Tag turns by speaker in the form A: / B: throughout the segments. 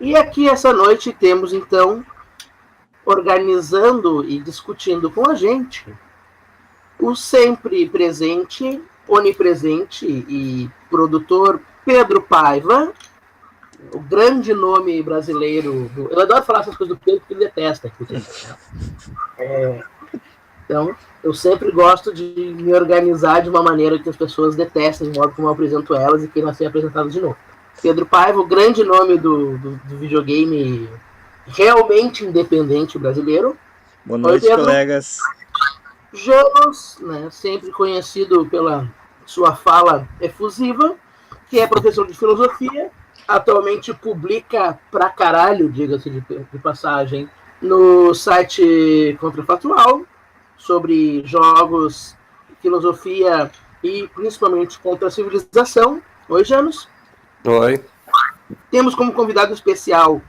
A: E aqui essa noite temos então, organizando e discutindo com a gente, o sempre presente, onipresente e produtor Pedro Paiva, o grande nome brasileiro. Eu adoro falar essas coisas do Pedro porque ele detesta. Então, eu sempre gosto de me organizar de uma maneira que as pessoas detestem, de modo como eu apresento elas e queiram ser apresentadas de novo. Pedro Paiva, o grande nome do videogame realmente independente brasileiro.
B: Boa noite, Pedro. Colegas.
A: Janos, né, sempre conhecido pela sua fala efusiva, que é professor de filosofia, atualmente publica pra caralho, diga-se de passagem, no site Contrafatual, sobre jogos, filosofia e principalmente contra a civilização. Oi, Janos.
C: Oi.
A: Temos como convidado especial,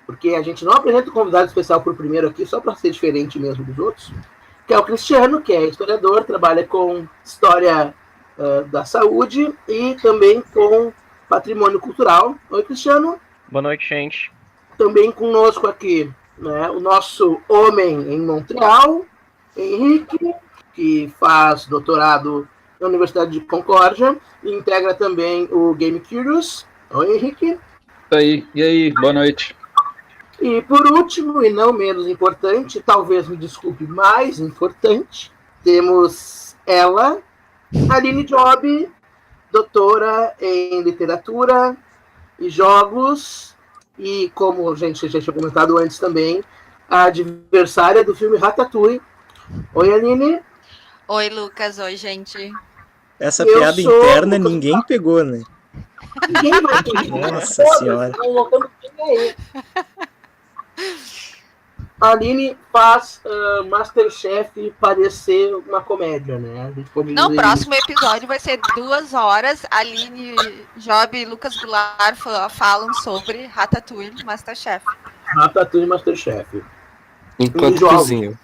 A: porque a gente não apresenta o convidado especial por primeiro aqui, só para ser diferente mesmo dos outros, que é o Cristiano, que é historiador, trabalha com história da saúde e também com patrimônio cultural. Oi, Cristiano.
D: Boa noite, gente.
A: Também conosco aqui, né, o nosso homem em Montreal, Henrique, que faz doutorado na Universidade de Concórdia e integra também o Game Curious. Oi, Henrique.
E: E aí, boa noite.
A: E por último, e não menos importante, talvez me desculpe, mais importante, temos ela, Aline Job, doutora em literatura e jogos, e como a gente já tinha comentado antes também, a adversária do filme Ratatouille. Oi, Aline.
F: Oi, Lucas. Oi, gente.
B: Essa piada interna ninguém pegou, né?
A: Ninguém vai pegar.
B: Nossa senhora.
A: A Aline faz Masterchef parecer uma comédia, né?
F: No próximo episódio vai ser 2 horas. Aline, Job e Lucas Goulart falam sobre Ratatouille Masterchef.
A: Ratatouille Masterchef.
C: Enquanto cozinho.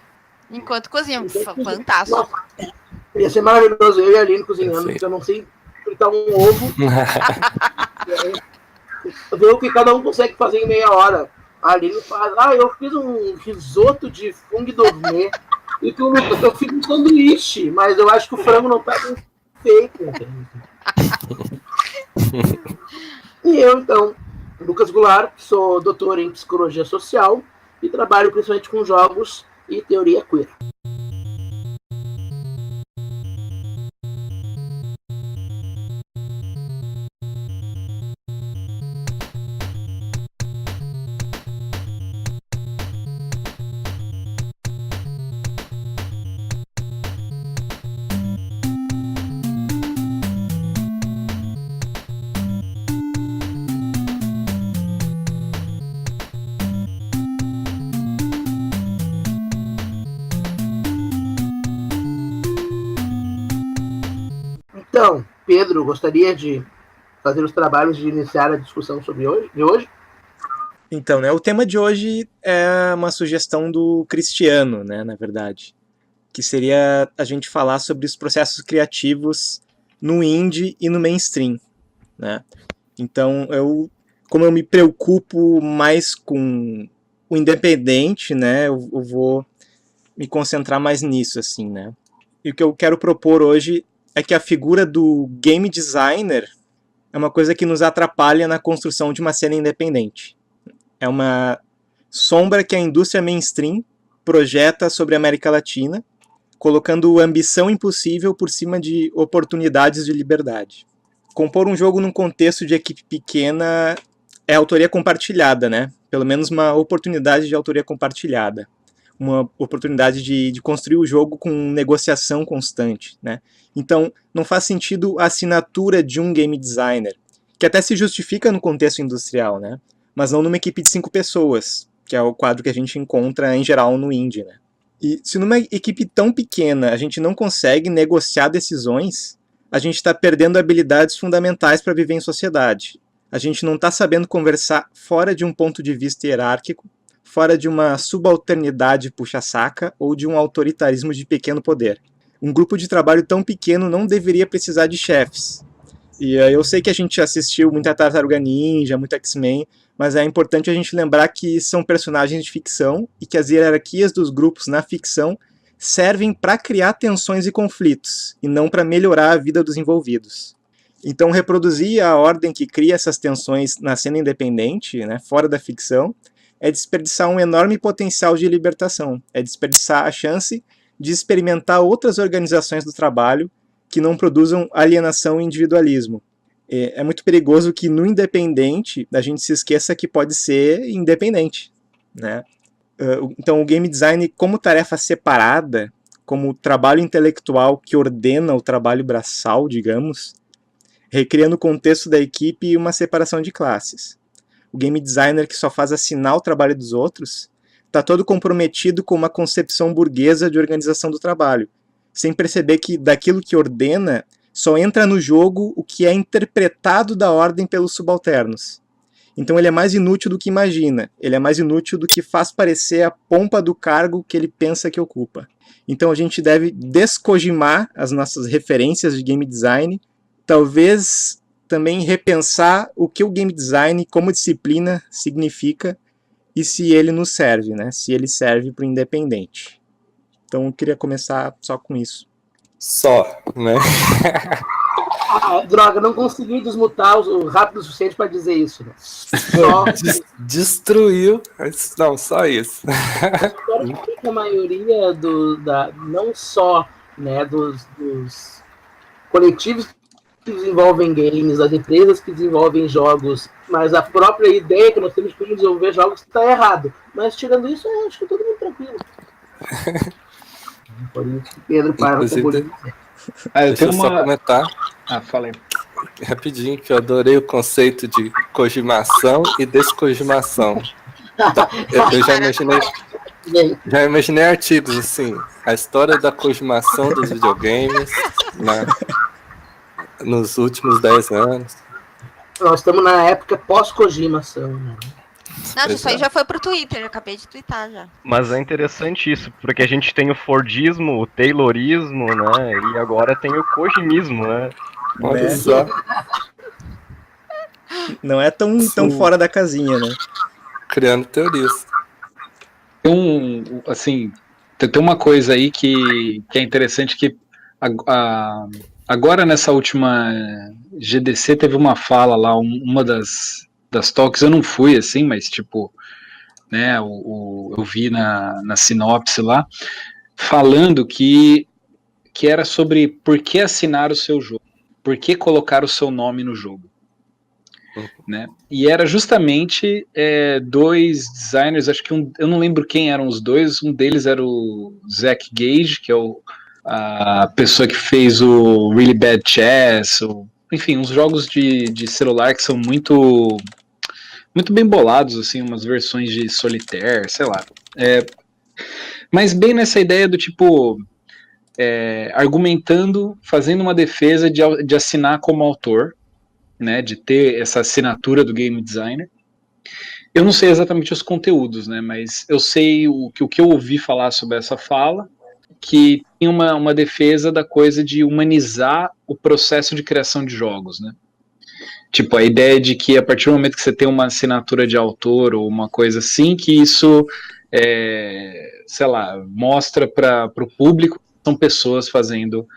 F: Enquanto cozinho. Fantástico.
A: Nossa, ia ser maravilhoso eu e a Aline cozinhando, porque eu não sei fritar um ovo. Ver o que cada um consegue fazer em meia hora. A Aline faz, eu fiz um risoto de fungo gourmet. E que eu fiz um sanduíche, mas eu acho que o frango não tá bem feito. E eu, então, Lucas Goulart, sou doutor em psicologia social e trabalho principalmente com jogos e teoria queer. Então, Pedro, gostaria de fazer os trabalhos de iniciar a discussão sobre hoje?
B: Então, né, o tema de hoje é uma sugestão do Cristiano, né, na verdade, que seria a gente falar sobre os processos criativos no indie e no mainstream, né? Então, como eu me preocupo mais com o independente, né, eu vou me concentrar mais nisso, assim, né? E o que eu quero propor hoje é que a figura do game designer é uma coisa que nos atrapalha na construção de uma cena independente. É uma sombra que a indústria mainstream projeta sobre a América Latina, colocando ambição impossível por cima de oportunidades de liberdade. Compor um jogo num contexto de equipe pequena é autoria compartilhada, né? Pelo menos uma oportunidade de autoria compartilhada. Uma oportunidade de construir o jogo com negociação constante, né? Então, não faz sentido a assinatura de um game designer, que até se justifica no contexto industrial, né? Mas não numa equipe de 5 pessoas, que é o quadro que a gente encontra em geral no indie, né? E se numa equipe tão pequena a gente não consegue negociar decisões, a gente está perdendo habilidades fundamentais para viver em sociedade. A gente não está sabendo conversar fora de um ponto de vista hierárquico, fora de uma subalternidade puxa-saca ou de um autoritarismo de pequeno poder. Um grupo de trabalho tão pequeno não deveria precisar de chefes. E eu sei que a gente assistiu muita Tartaruga Ninja, muito X-Men, mas é importante a gente lembrar que são personagens de ficção e que as hierarquias dos grupos na ficção servem para criar tensões e conflitos, e não para melhorar a vida dos envolvidos. Então, reproduzir a ordem que cria essas tensões na cena independente, né, fora da ficção, é desperdiçar um enorme potencial de libertação, é desperdiçar a chance de experimentar outras organizações do trabalho que não produzam alienação e individualismo. É muito perigoso que no independente a gente se esqueça que pode ser independente, né? Então o game design como tarefa separada, como trabalho intelectual que ordena o trabalho braçal, digamos, recria no contexto da equipe uma separação de classes. O game designer que só faz assinar o trabalho dos outros está todo comprometido com uma concepção burguesa de organização do trabalho, sem perceber que daquilo que ordena só entra no jogo o que é interpretado da ordem pelos subalternos. Então ele é mais inútil do que imagina, ele é mais inútil do que faz parecer a pompa do cargo que ele pensa que ocupa. Então a gente deve descojimar as nossas referências de game design, talvez também repensar o que o game design como disciplina significa e se ele nos serve, né? Se ele serve para o independente. Então eu queria começar só com isso.
C: Só, né?
A: Droga, não consegui desmutar o rápido o suficiente para dizer isso. Né? Só.
C: Destruiu. Não, só isso.
A: Eu espero que a maioria não só, né, dos coletivos que desenvolvem games, das empresas que desenvolvem jogos, mas a própria ideia que nós temos de desenvolver jogos está errado. Mas tirando isso, eu acho que todo mundo tranquilo. Por isso que Pedro para
C: eu tenho só comentar.
E: Falei.
C: Rapidinho, que eu adorei o conceito de cogimação e descogimação. Eu já imaginei artigos assim, a história da cogimação dos videogames, né, nos últimos 10 anos.
A: Nós estamos na época pós-cogimação, né?
F: Não, isso aí já foi pro Twitter, eu acabei de twittar já.
D: Mas é interessante isso, porque a gente tem o Fordismo, o Taylorismo, né? E agora tem o Kojimismo, né?
C: Olha só.
B: Não é tão fora da casinha, né?
C: Criando teorias.
E: Tem uma coisa aí que é interessante, que agora nessa última GDC teve uma fala lá, uma das talks, eu não fui assim, mas tipo, né, eu vi na sinopse lá, falando que era sobre por que assinar o seu jogo, por que colocar o seu nome no jogo, né, e era justamente dois designers, acho que eu não lembro quem eram os dois, um deles era o Zach Gage, que é a pessoa que fez o Really Bad Chess, enfim, uns jogos de celular que são muito bem bolados, assim, umas versões de Solitaire, sei lá. Mas bem nessa ideia do tipo, argumentando, fazendo uma defesa de assinar como autor, né, de ter essa assinatura do game designer. Eu não sei exatamente os conteúdos, né, mas eu sei o que eu ouvi falar sobre essa fala, que tem uma defesa da coisa de humanizar o processo de criação de jogos, né. Tipo, a ideia de que a partir do momento que você tem uma assinatura de autor ou uma coisa assim, que isso, sei lá, mostra para o público que são pessoas fazendo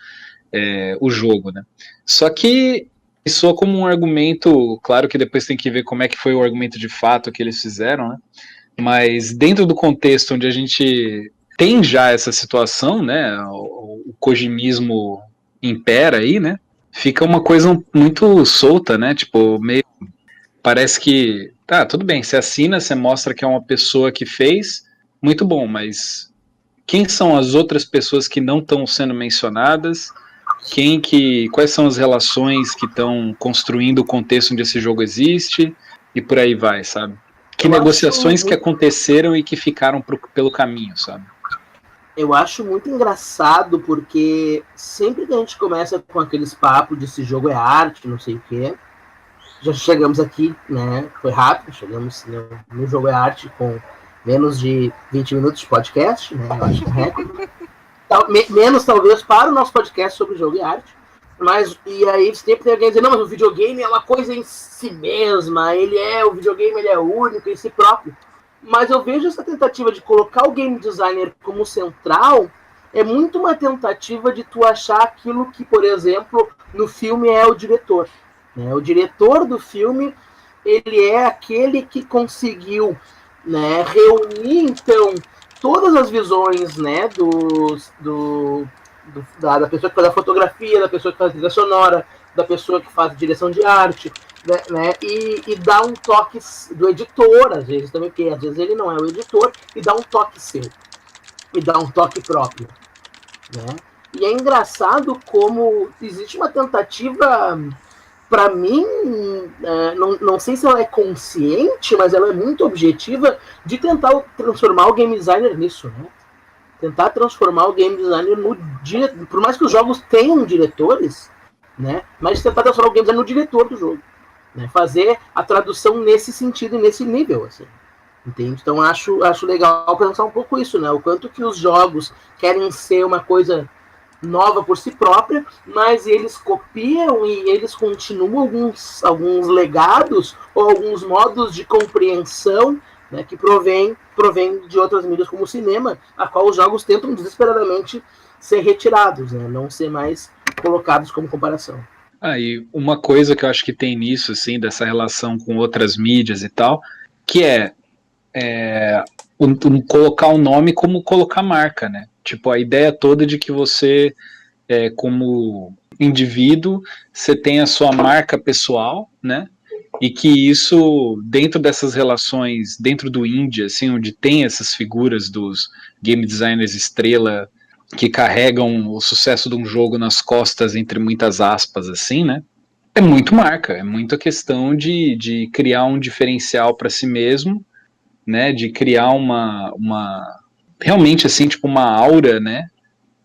E: o jogo, né. Só que soa como um argumento, claro que depois tem que ver como é que foi o argumento de fato que eles fizeram, né, mas dentro do contexto onde a gente tem já essa situação, né, o kojimismo impera aí, né, fica uma coisa muito solta, né, tipo, meio, parece que, tá, tudo bem, você assina, você mostra que é uma pessoa que fez, muito bom, mas quem são as outras pessoas que não estão sendo mencionadas, quais são as relações que estão construindo o contexto onde esse jogo existe, e por aí vai, sabe? Que negociações que aconteceram e que ficaram pelo caminho, sabe?
A: Eu acho muito engraçado, porque sempre que a gente começa com aqueles papos de esse jogo é arte, não sei o quê, já chegamos aqui, né? Foi rápido, chegamos no jogo é arte com menos de 20 minutos de podcast, né? Eu acho que é recorde. Menos talvez para o nosso podcast sobre jogo e arte. E aí sempre tem alguém dizendo, não, mas o videogame é uma coisa em si mesma, o videogame ele é único em si próprio. Mas eu vejo essa tentativa de colocar o game designer como central, é muito uma tentativa de tu achar aquilo que, por exemplo, no filme é o diretor. Né? O diretor do filme, ele é aquele que conseguiu, né, reunir, então, todas as visões, né, da pessoa que faz a fotografia, da pessoa que faz a trilha sonora, da pessoa que faz a direção de arte, né, e dá um toque do editor, às vezes também, porque às vezes ele não é o editor, e dá um toque seu, e dá um toque próprio. Né? E é engraçado como existe uma tentativa, para mim, não sei se ela é consciente, mas ela é muito objetiva, de tentar transformar o game designer nisso, né? Tentar transformar o game designer no diretor, por mais que os jogos tenham diretores, né? Mas tentar transformar o game designer no diretor do jogo, né? Fazer a tradução nesse sentido e nesse nível, assim. Entende? Então acho legal pensar um pouco isso, né? O quanto que os jogos querem ser uma coisa nova por si própria, mas eles copiam e eles continuam alguns legados ou alguns modos de compreensão, né, que provém de outras mídias como o cinema, a qual os jogos tentam desesperadamente ser retirados, né, não ser mais colocados como comparação.
E: E uma coisa que eu acho que tem nisso, assim, dessa relação com outras mídias e tal, que é colocar o nome como colocar marca, né? Tipo, a ideia toda de que você, como indivíduo, você tem a sua marca pessoal, né? E que isso, dentro dessas relações, dentro do indie, assim, onde tem essas figuras dos game designers estrela que carregam o sucesso de um jogo nas costas, entre muitas aspas, assim, né? É muito marca, é muita questão de criar um diferencial para si mesmo, né, de criar uma realmente assim, tipo uma aura, né,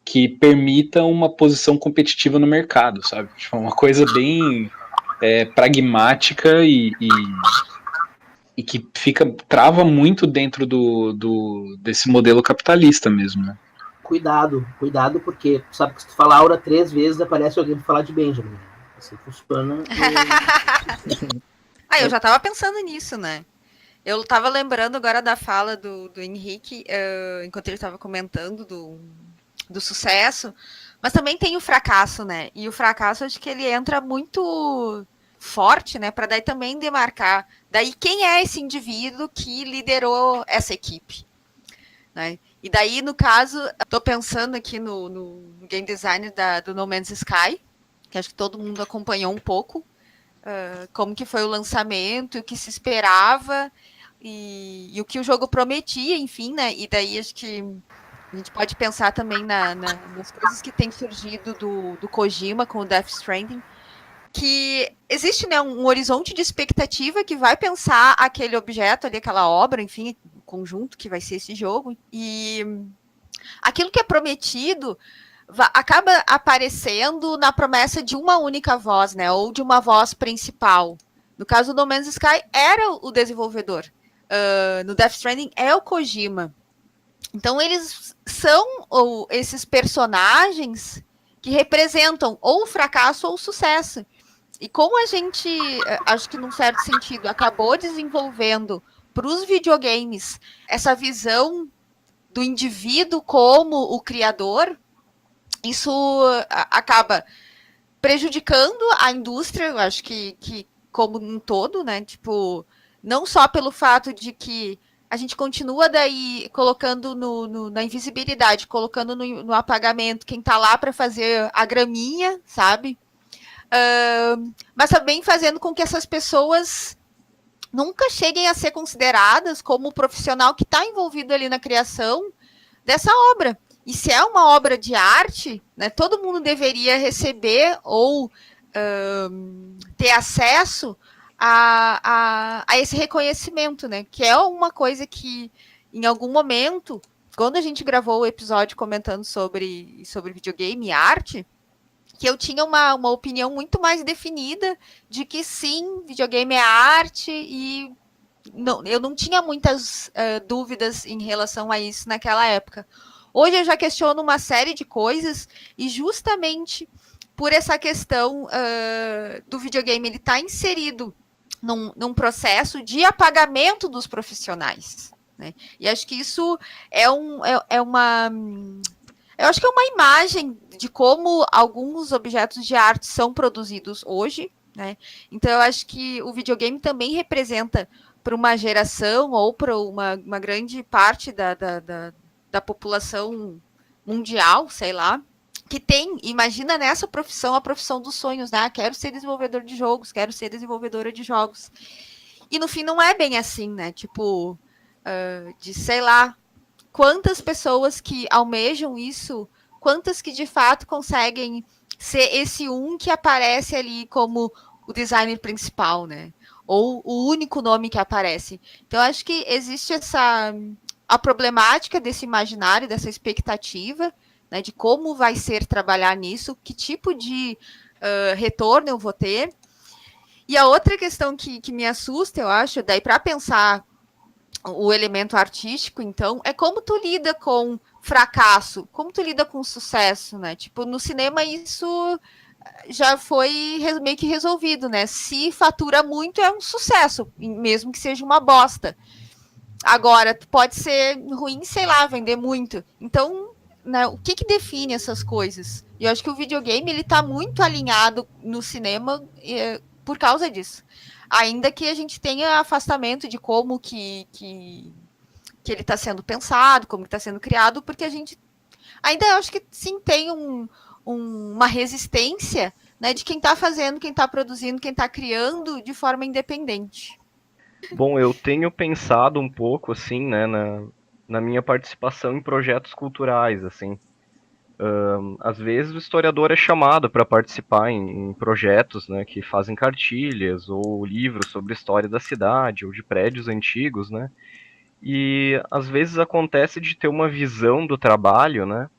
E: que permita uma posição competitiva no mercado, sabe? Tipo, uma coisa bem pragmática e que trava muito dentro desse modelo capitalista mesmo, né?
A: Cuidado, porque sabe que se tu falar aura 3 vezes, aparece alguém pra falar de Benjamin. Assim funciona.
F: Eu já tava pensando nisso, né? Eu tava lembrando agora da fala do Henrique, enquanto ele tava comentando do sucesso, mas também tem o fracasso, né? E o fracasso, acho que ele entra muito forte, né? Para daí também demarcar. Daí quem é esse indivíduo que liderou essa equipe, né? E daí, no caso, tô pensando aqui no game design do No Man's Sky, que acho que todo mundo acompanhou um pouco, como que foi o lançamento, o que se esperava e o que o jogo prometia, enfim, né? E daí acho que a gente pode pensar também nas coisas que têm surgido do Kojima com o Death Stranding, que existe, né, um horizonte de expectativa que vai pensar aquele objeto ali, aquela obra, enfim, o conjunto que vai ser esse jogo, e aquilo que é prometido acaba aparecendo na promessa de uma única voz, né, ou de uma voz principal. No caso do No Man's Sky, era o desenvolvedor. No Death Stranding é o Kojima. Então eles são esses personagens que representam ou o fracasso ou o sucesso. E como a gente, acho que num certo sentido, acabou desenvolvendo para os videogames essa visão do indivíduo como o criador, isso acaba prejudicando a indústria, eu acho que como um todo, né? Tipo, não só pelo fato de que a gente continua daí colocando na invisibilidade, colocando no apagamento quem está lá para fazer a graminha, sabe? Mas também fazendo com que essas pessoas nunca cheguem a ser consideradas como o profissional que está envolvido ali na criação dessa obra. E se é uma obra de arte, né, todo mundo deveria receber ou ter acesso a esse reconhecimento, né? Que é uma coisa que, em algum momento, quando a gente gravou o episódio comentando sobre videogame e arte, que eu tinha uma opinião muito mais definida de que sim, videogame é arte e eu não tinha muitas dúvidas em relação a isso naquela época. Hoje eu já questiono uma série de coisas e justamente por essa questão do videogame, ele está inserido num processo de apagamento dos profissionais, né? E acho que isso é uma... Eu acho que é uma imagem de como alguns objetos de arte são produzidos hoje, né? Então eu acho que o videogame também representa para uma geração ou para uma grande parte da população mundial, sei lá, que tem, imagina nessa profissão, a profissão dos sonhos, né? Quero ser desenvolvedor de jogos, quero ser desenvolvedora de jogos. E no fim não é bem assim, né? Tipo, de sei lá, quantas pessoas que almejam isso, quantas que de fato conseguem ser esse que aparece ali como o designer principal, né? Ou o único nome que aparece. Então, acho que existe a problemática desse imaginário, dessa expectativa, né, de como vai ser trabalhar nisso, que tipo de retorno eu vou ter. E a outra questão que me assusta, eu acho, daí para pensar o elemento artístico, então, é como tu lida com fracasso, como tu lida com sucesso, né? Tipo, no cinema isso já foi meio que resolvido, né? Se fatura muito, é um sucesso, mesmo que seja uma bosta. Agora, pode ser ruim, sei lá, vender muito. Então, né, o que define essas coisas? E eu acho que o videogame, ele tá muito alinhado no cinema por causa disso. Ainda que a gente tenha afastamento de como que ele está sendo pensado, como está sendo criado, porque a gente ainda acho que sim tem uma resistência, né, de quem está fazendo, quem está produzindo, quem está criando de forma independente.
D: Bom, eu tenho pensado um pouco, assim, né, na minha participação em projetos culturais, assim. Às vezes o historiador é chamado para participar em projetos, né, que fazem cartilhas ou livros sobre a história da cidade ou de prédios antigos, né? E às vezes acontece de ter uma visão do trabalho, né,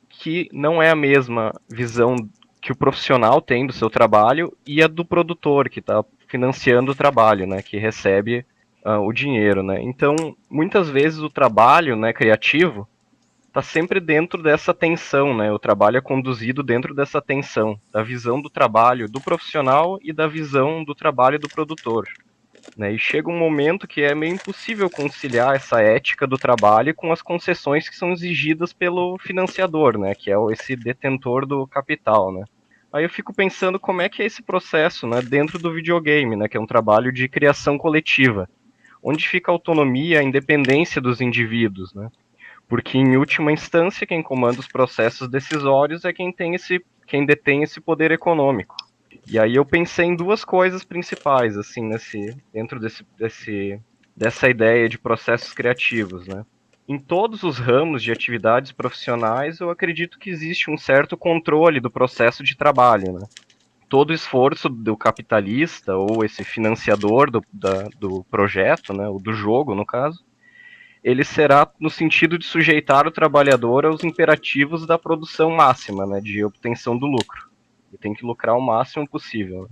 D: que não é a mesma visão que o profissional tem do seu trabalho e a do produtor que está financiando o trabalho, né, que recebe o dinheiro, né. Então, muitas vezes o trabalho, né, criativo está sempre dentro dessa tensão, né. O trabalho é conduzido dentro dessa tensão, da visão do trabalho do profissional e da visão do trabalho do produtor. Né, e chega um momento que é meio impossível conciliar essa ética do trabalho com as concessões que são exigidas pelo financiador, né, que é esse detentor do capital, né. Aí eu fico pensando como é que é esse processo, né, dentro do videogame, né, que é um trabalho de criação coletiva, onde fica a autonomia, a independência dos indivíduos, né, porque em última instância quem comanda os processos decisórios é quem detém esse poder econômico. E aí eu pensei em duas coisas principais, assim, dentro dessa ideia de processos criativos, né? Em todos os ramos de atividades profissionais, eu acredito que existe um certo controle do processo de trabalho, né? Todo esforço do capitalista, ou esse financiador do projeto, né, ou do jogo, no caso, ele será no sentido de sujeitar o trabalhador aos imperativos da produção máxima, né, de obtenção do lucro. Ele tem que lucrar o máximo possível, né?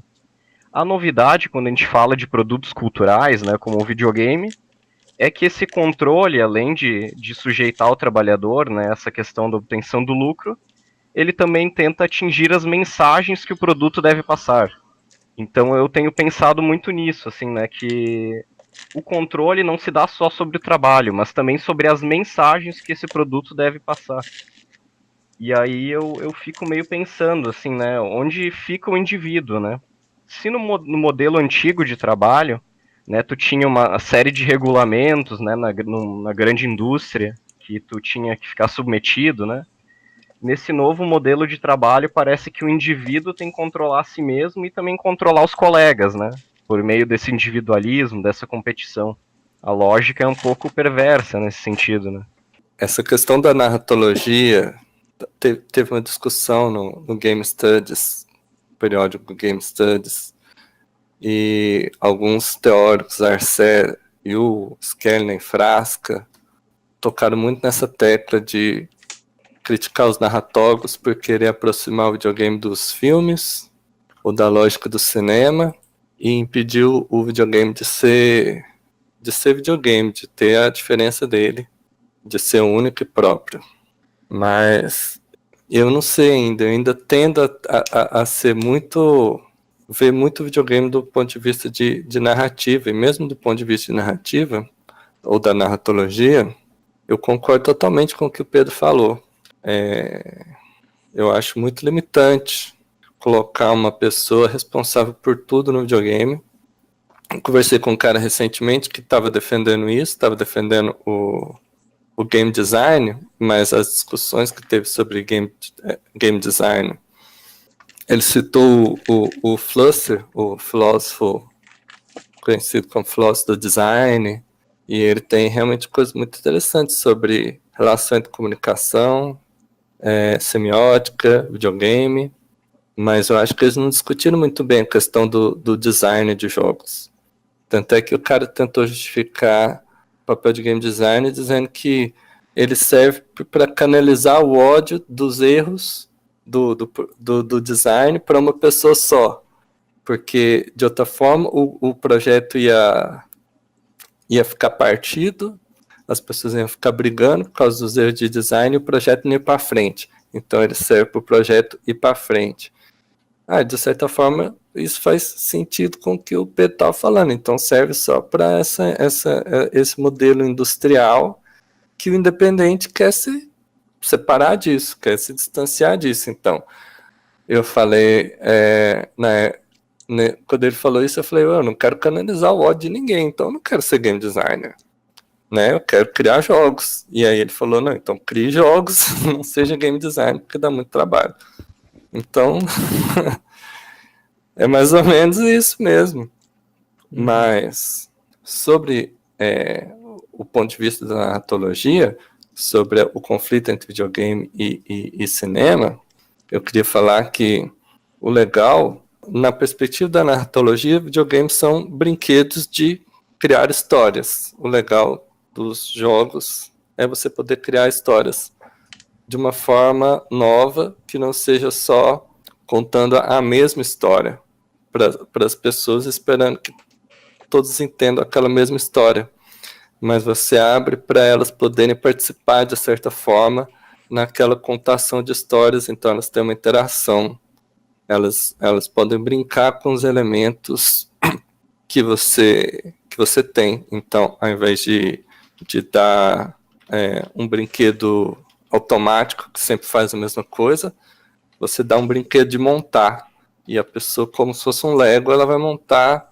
D: A novidade, quando a gente fala de produtos culturais, né, como o videogame, é que esse controle, além de sujeitar o trabalhador, né, essa questão da obtenção do lucro, ele também tenta atingir as mensagens que o produto deve passar. Então eu tenho pensado muito nisso, assim, né, que o controle não se dá só sobre o trabalho, mas também sobre as mensagens que esse produto deve passar. E aí eu fico meio pensando, assim, né, onde fica o indivíduo, né? Se no modelo antigo de trabalho, né, tu tinha uma série de regulamentos, né, na grande indústria, que tu tinha que ficar submetido, né? Nesse novo modelo de trabalho, parece que o indivíduo tem que controlar a si mesmo e também controlar os colegas, né? Por meio desse individualismo, dessa competição. A lógica é um pouco perversa nesse sentido, né?
C: Essa questão da narratologia, teve uma discussão no Game Studies, periódico Game Studies, e alguns teóricos, Arcet e o Skelner Frasca, tocaram muito nessa tecla de criticar os narratólogos por querer aproximar o videogame dos filmes ou da lógica do cinema e impedir o videogame de ser videogame, de ter a diferença dele, de ser único e próprio. Mas Eu não sei ainda, eu ainda tendo a ser muito... ver muito videogame do ponto de vista de narrativa, e mesmo do ponto de vista de narrativa, ou da narratologia, eu concordo totalmente com o que o Pedro falou. Eu acho muito limitante colocar uma pessoa responsável por tudo no videogame. Eu conversei com um cara recentemente que estava defendendo isso, estava defendendo o game design, mas as discussões que teve sobre game design, ele citou o Flusser, o filósofo conhecido como filósofo do design, e ele tem realmente coisas muito interessantes sobre relação entre comunicação, semiótica, videogame, mas eu acho que eles não discutiram muito bem a questão do design de jogos. Tanto é que o cara tentou justificar o papel de game design dizendo que ele serve para canalizar o ódio dos erros do design para uma pessoa só. Porque, de outra forma, o projeto ia ficar partido, as pessoas iam ficar brigando por causa dos erros de design e o projeto não ia para frente. Então, ele serve para o projeto ir para frente. De certa forma, isso faz sentido com o que o Pedro estava falando. Então, serve só para esse modelo industrial que o independente quer se separar disso, quer se distanciar disso. Então, eu falei, quando ele falou isso, eu falei, eu não quero canalizar o ódio de ninguém, então eu não quero ser game designer, né? Eu quero criar jogos. E aí ele falou, não, então crie jogos, não seja game designer, porque dá muito trabalho. Então, é mais ou menos isso mesmo. Mas, sobre o ponto de vista da narratologia, sobre o conflito entre videogame e cinema, eu queria falar que o legal, na perspectiva da narratologia, videogames são brinquedos de criar histórias. O legal dos jogos é você poder criar histórias de uma forma nova, que não seja só contando a mesma história para as pessoas, esperando que todos entendam aquela mesma história. Mas você abre para elas poderem participar de certa forma naquela contação de histórias, então elas têm uma interação. Elas podem brincar com os elementos que você tem. Então, ao invés de dar um brinquedo automático que sempre faz a mesma coisa, você dá um brinquedo de montar. E a pessoa, como se fosse um Lego, ela vai montar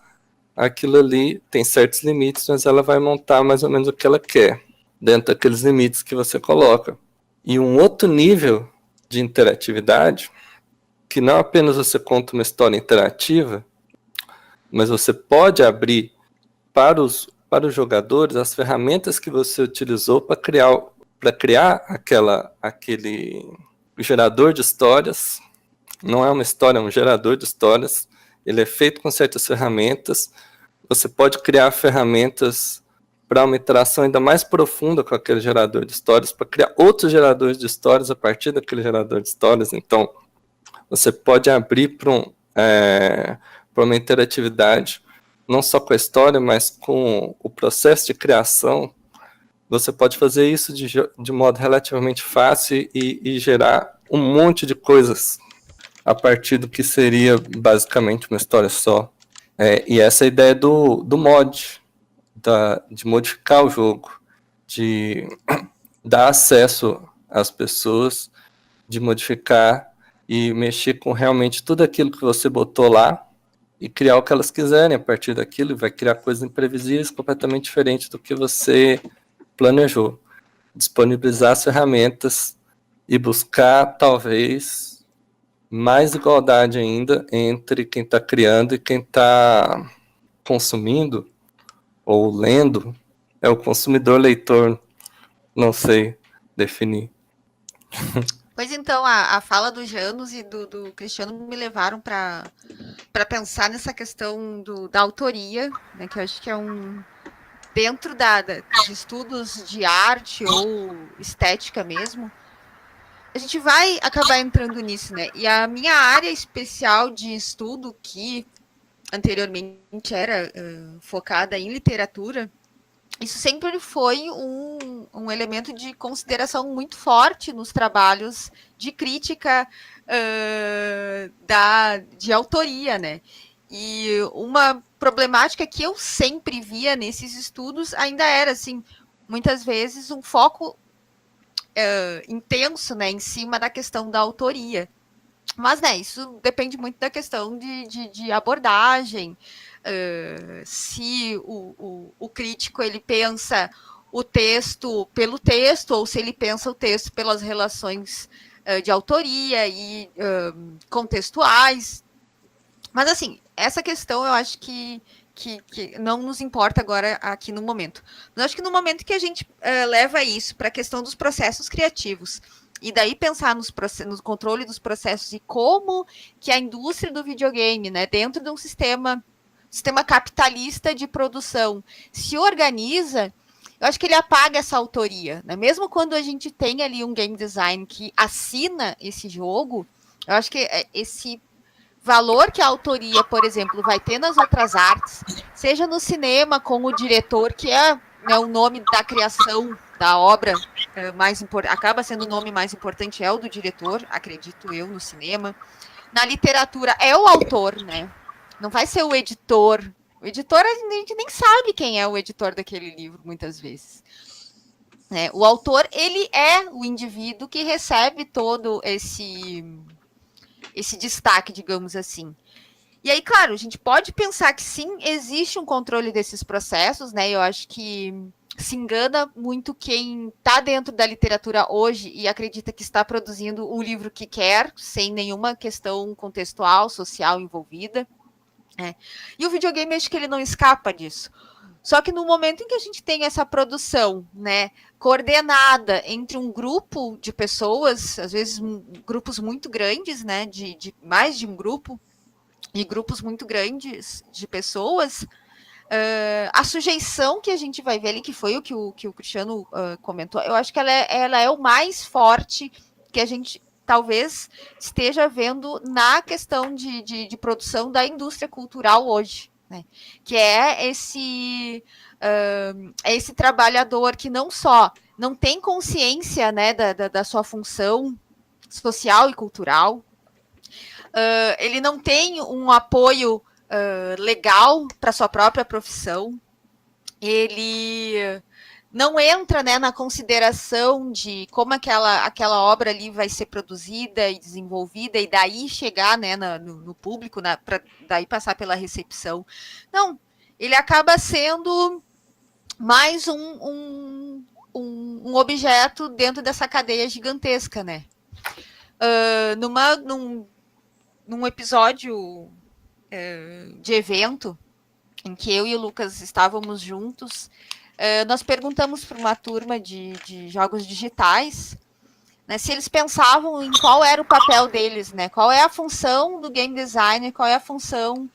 C: aquilo ali, tem certos limites, mas ela vai montar mais ou menos o que ela quer, dentro daqueles limites que você coloca. E um outro nível de interatividade, que não apenas você conta uma história interativa, mas você pode abrir para os jogadores as ferramentas que você utilizou para criar aquele gerador de histórias. Não é uma história, é um gerador de histórias. Ele é feito com certas ferramentas. Você pode criar ferramentas para uma interação ainda mais profunda com aquele gerador de histórias, para criar outros geradores de histórias a partir daquele gerador de histórias. Então, você pode abrir para uma interatividade, não só com a história, mas com o processo de criação. Você pode fazer isso de modo relativamente fácil e gerar um monte de coisas a partir do que seria basicamente uma história só. E essa é a ideia do mod, de modificar o jogo, de dar acesso às pessoas, de modificar e mexer com realmente tudo aquilo que você botou lá e criar o que elas quiserem a partir daquilo, e vai criar coisas imprevisíveis completamente diferentes do que você planejou. Disponibilizar as ferramentas e buscar, talvez, mais igualdade ainda entre quem está criando e quem está consumindo ou lendo. É o consumidor-leitor, não sei definir.
F: Pois então, a fala do Janus e do Cristiano me levaram para pensar nessa questão da autoria, né, que eu acho que é dentro de estudos de arte ou estética mesmo, a gente vai acabar entrando nisso, né? E a minha área especial de estudo, que anteriormente era focada em literatura, isso sempre foi um elemento de consideração muito forte nos trabalhos de crítica de autoria, né? E uma problemática que eu sempre via nesses estudos ainda era, assim, muitas vezes um foco intenso, né, em cima da questão da autoria. Mas, né, isso depende muito da questão de abordagem, se o crítico, ele pensa o texto pelo texto, ou se ele pensa o texto pelas relações de autoria e contextuais. Mas, assim, essa questão eu acho que não nos importa agora aqui no momento. Mas eu acho que no momento que a gente leva isso para a questão dos processos criativos, e daí pensar no controle dos processos e como que a indústria do videogame, né, dentro de um sistema capitalista de produção, se organiza, eu acho que ele apaga essa autoria, né? Mesmo quando a gente tem ali um game design que assina esse jogo, eu acho que esse valor que a autoria, por exemplo, vai ter nas outras artes, seja no cinema com o diretor, que é, né, o nome da criação da obra mais importante, acaba sendo o nome mais importante, é o do diretor, acredito eu, no cinema. Na literatura é o autor, né? Não vai ser o editor. O editor, a gente nem sabe quem é o editor daquele livro, muitas vezes. O autor, ele é o indivíduo que recebe todo esse destaque, digamos assim. E aí, claro, a gente pode pensar que sim, existe um controle desses processos, né? Eu acho que se engana muito quem está dentro da literatura hoje e acredita que está produzindo o livro que quer, sem nenhuma questão contextual, social envolvida. E o videogame, acho que ele não escapa disso. Só que no momento em que a gente tem essa produção, né, coordenada entre um grupo de pessoas, às vezes grupos muito grandes, né, de mais de um grupo, e grupos muito grandes de pessoas, a sujeição que a gente vai ver ali, que foi o que o Cristiano comentou, eu acho que ela é o mais forte que a gente talvez esteja vendo na questão de produção da indústria cultural hoje. Né? Que é esse trabalhador que não só não tem consciência, né, da sua função social e cultural, ele não tem um apoio legal para sua própria profissão, ele não entra, né, na consideração de como aquela obra ali vai ser produzida e desenvolvida e daí chegar, né, no público, para daí passar pela recepção. Não, ele acaba sendo mais um objeto dentro dessa cadeia gigantesca, né? Num episódio de evento em que eu e o Lucas estávamos juntos, nós perguntamos para uma turma de jogos digitais, né, se eles pensavam em qual era o papel deles, né, qual é a função do game designer, qual é a função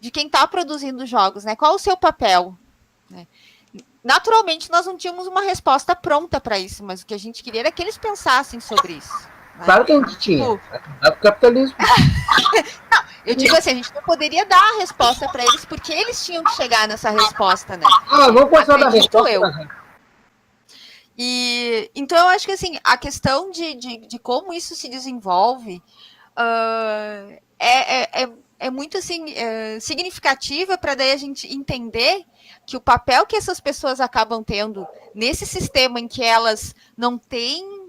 F: de quem está produzindo jogos, né, qual o seu papel. Né. Naturalmente, nós não tínhamos uma resposta pronta para isso, mas o que a gente queria era que eles pensassem sobre isso. Né.
A: Claro que a gente tinha. O capitalismo.
F: Não, eu digo assim, a gente não poderia dar a resposta para eles, porque eles tinham que chegar nessa resposta, né?
A: Vamos começar a dar resposta.
F: Então, eu acho que assim, a questão de como isso se desenvolve é muito assim, significativa para daí a gente entender que o papel que essas pessoas acabam tendo nesse sistema em que elas não têm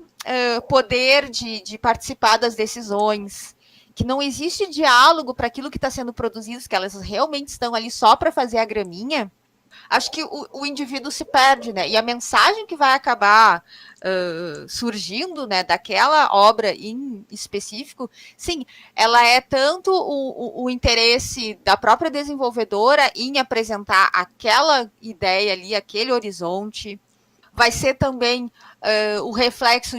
F: poder de participar das decisões, que não existe diálogo para aquilo que está sendo produzido, que elas realmente estão ali só para fazer a graminha, acho que o indivíduo se perde, né? E a mensagem que vai acabar surgindo, né, daquela obra em específico, sim, ela é tanto o interesse da própria desenvolvedora em apresentar aquela ideia ali, aquele horizonte, vai ser também o reflexo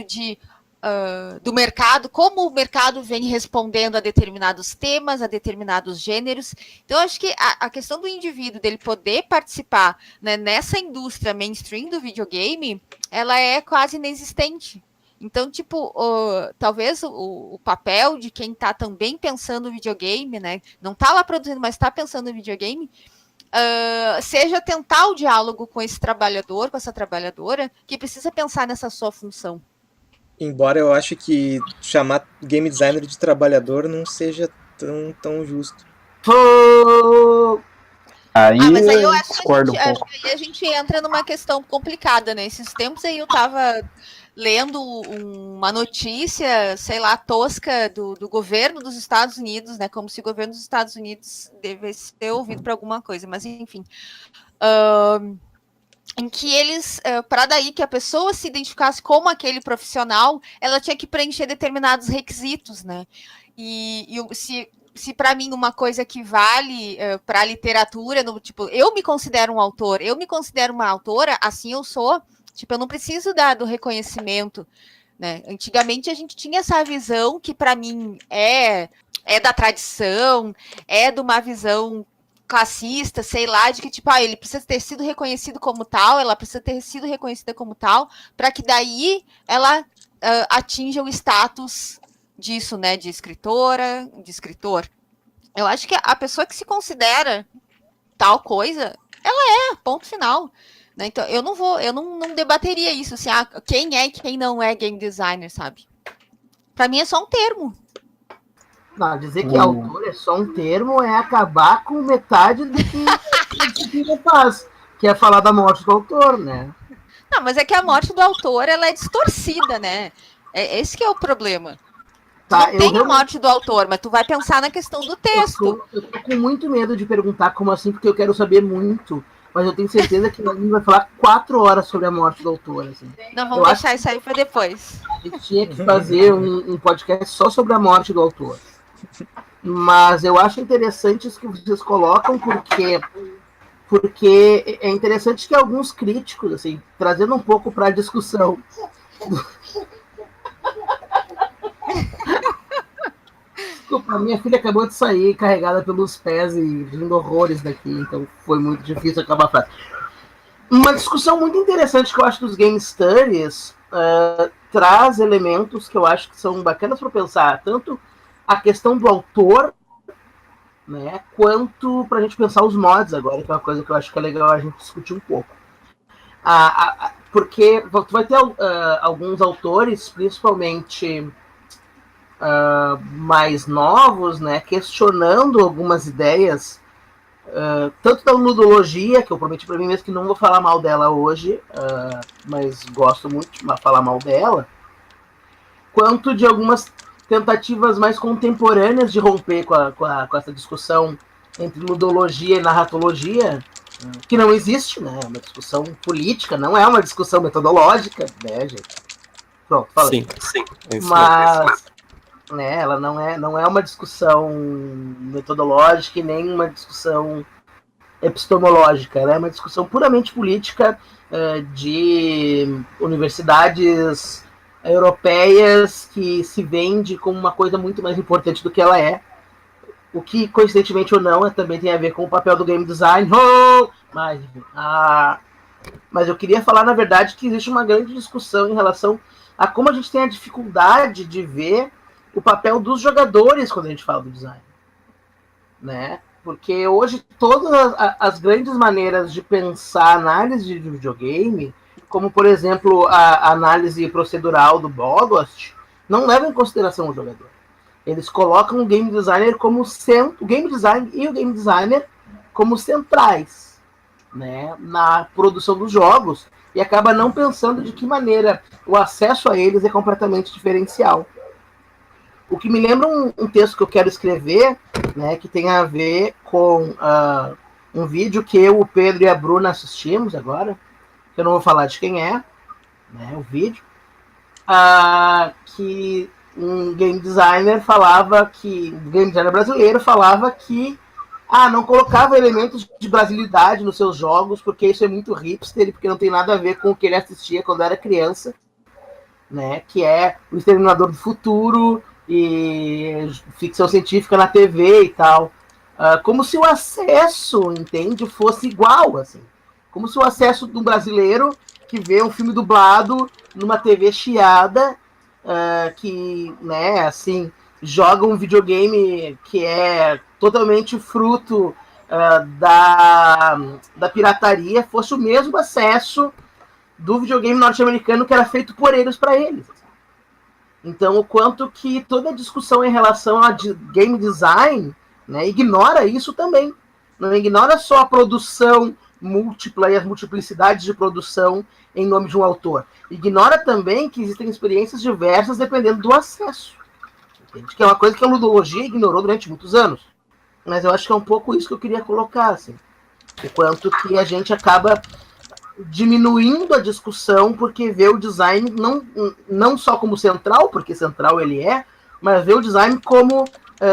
F: do mercado, como o mercado vem respondendo a determinados temas, a determinados gêneros. Então, acho que a questão do indivíduo, dele poder participar, né, nessa indústria mainstream do videogame, ela é quase inexistente. Então, tipo, talvez o papel de quem está também pensando no videogame, né, não está lá produzindo, mas está pensando no videogame, seja tentar o diálogo com esse trabalhador, com essa trabalhadora, que precisa pensar nessa sua função.
B: Embora eu ache que chamar game designer de trabalhador não seja tão justo.
E: Aí
F: Mas aí eu acho que
E: discordo um
F: acho
E: pouco.
F: que aí a gente entra numa questão complicada, né? Esses tempos aí eu tava lendo uma notícia, sei lá, tosca do governo dos Estados Unidos, né? Como se o governo dos Estados Unidos devesse ter ouvido para alguma coisa, mas enfim. Em que eles, para daí que a pessoa se identificasse como aquele profissional, ela tinha que preencher determinados requisitos, né? E se para mim uma coisa que vale para a literatura, no, tipo, eu me considero um autor, eu me considero uma autora, assim eu sou, tipo, eu não preciso do reconhecimento, né? Antigamente a gente tinha essa visão que para mim é da tradição, é de uma visão classista, sei lá, de que tipo, ele precisa ter sido reconhecido como tal, ela precisa ter sido reconhecida como tal, para que daí ela atinja o status disso, né, de escritora, de escritor. Eu acho que a pessoa que se considera tal coisa, ela é, ponto final. Né? Então, eu não debateria isso, assim, quem é e quem não é game designer, sabe? Para mim é só um termo.
A: Não, dizer que autor é só um termo é acabar com metade do que a disciplina faz, que é falar da morte do autor, né?
F: Não, mas é que a morte do autor, ela é distorcida, né? Esse que é o problema.
A: Tá,
F: não tem a morte do autor, mas tu vai pensar na questão do texto.
A: Eu tô com muito medo de perguntar como assim, porque eu quero saber muito. Mas eu tenho certeza que a gente vai falar 4 horas sobre a morte do autor. Assim.
F: Não, vamos deixar isso aí para depois.
A: A gente tinha que fazer um podcast só sobre a morte do autor. Mas eu acho interessante isso que vocês colocam, porque é interessante que alguns críticos, assim, trazendo um pouco para a discussão. Desculpa, minha filha acabou de sair carregada pelos pés e vindo horrores daqui, então foi muito difícil acabar a frase. Uma discussão muito interessante que eu acho dos Game Studies traz elementos que eu acho que são bacanas para pensar, tanto a questão do autor, né, quanto para a gente pensar os mods agora, que é uma coisa que eu acho que é legal a gente discutir um pouco. Porque tu vai ter alguns autores, principalmente mais novos, né, questionando algumas ideias, tanto da ludologia, que eu prometi para mim mesmo que não vou falar mal dela hoje, mas gosto muito de falar mal dela, quanto de algumas tentativas mais contemporâneas de romper com essa discussão entre ludologia e narratologia, que não existe, né? É uma discussão política, não é uma discussão metodológica, né, gente? Pronto, falei.
C: Sim.
A: Mas né, ela não é uma discussão metodológica e nem uma discussão epistemológica, ela é uma discussão puramente política de universidades europeias que se vende como uma coisa muito mais importante do que ela é, o que, coincidentemente ou não, também tem a ver com o papel do game design. Mas eu queria falar, na verdade, que existe uma grande discussão em relação a como a gente tem a dificuldade de ver o papel dos jogadores quando a gente fala do design, né? Porque hoje todas as grandes maneiras de pensar análise de videogame, como por exemplo a análise procedural do Bogost, não levam em consideração o jogador. Eles colocam o game designer como o game design e o game designer como centrais, né, na produção dos jogos, e acaba não pensando de que maneira o acesso a eles é completamente diferencial. O que me lembra um texto que eu quero escrever, né, que tem a ver com um vídeo que eu, o Pedro e a Bruna assistimos agora, que eu não vou falar de quem é, né, o vídeo, que um game designer brasileiro falava que não colocava elementos de brasilidade nos seus jogos, porque isso é muito hipster, porque não tem nada a ver com o que ele assistia quando era criança, né, que é o Exterminador do Futuro e ficção científica na TV e tal, como se o acesso, entende, fosse igual, assim, como se o acesso do brasileiro que vê um filme dublado numa TV chiada, que, né, assim, joga um videogame que é totalmente fruto da pirataria, fosse o mesmo acesso do videogame norte-americano que era feito por eles para eles. Então, o quanto que toda a discussão em relação a game design, né, ignora isso também. Não ignora só a produção múltipla e as multiplicidades de produção em nome de um autor. Ignora também que existem experiências diversas dependendo do acesso. Entende? Que é uma coisa que a ludologia ignorou durante muitos anos. Mas eu acho que é um pouco isso que eu queria colocar, assim. O quanto que a gente acaba diminuindo a discussão porque vê o design não só como central, porque central ele é, mas vê o design como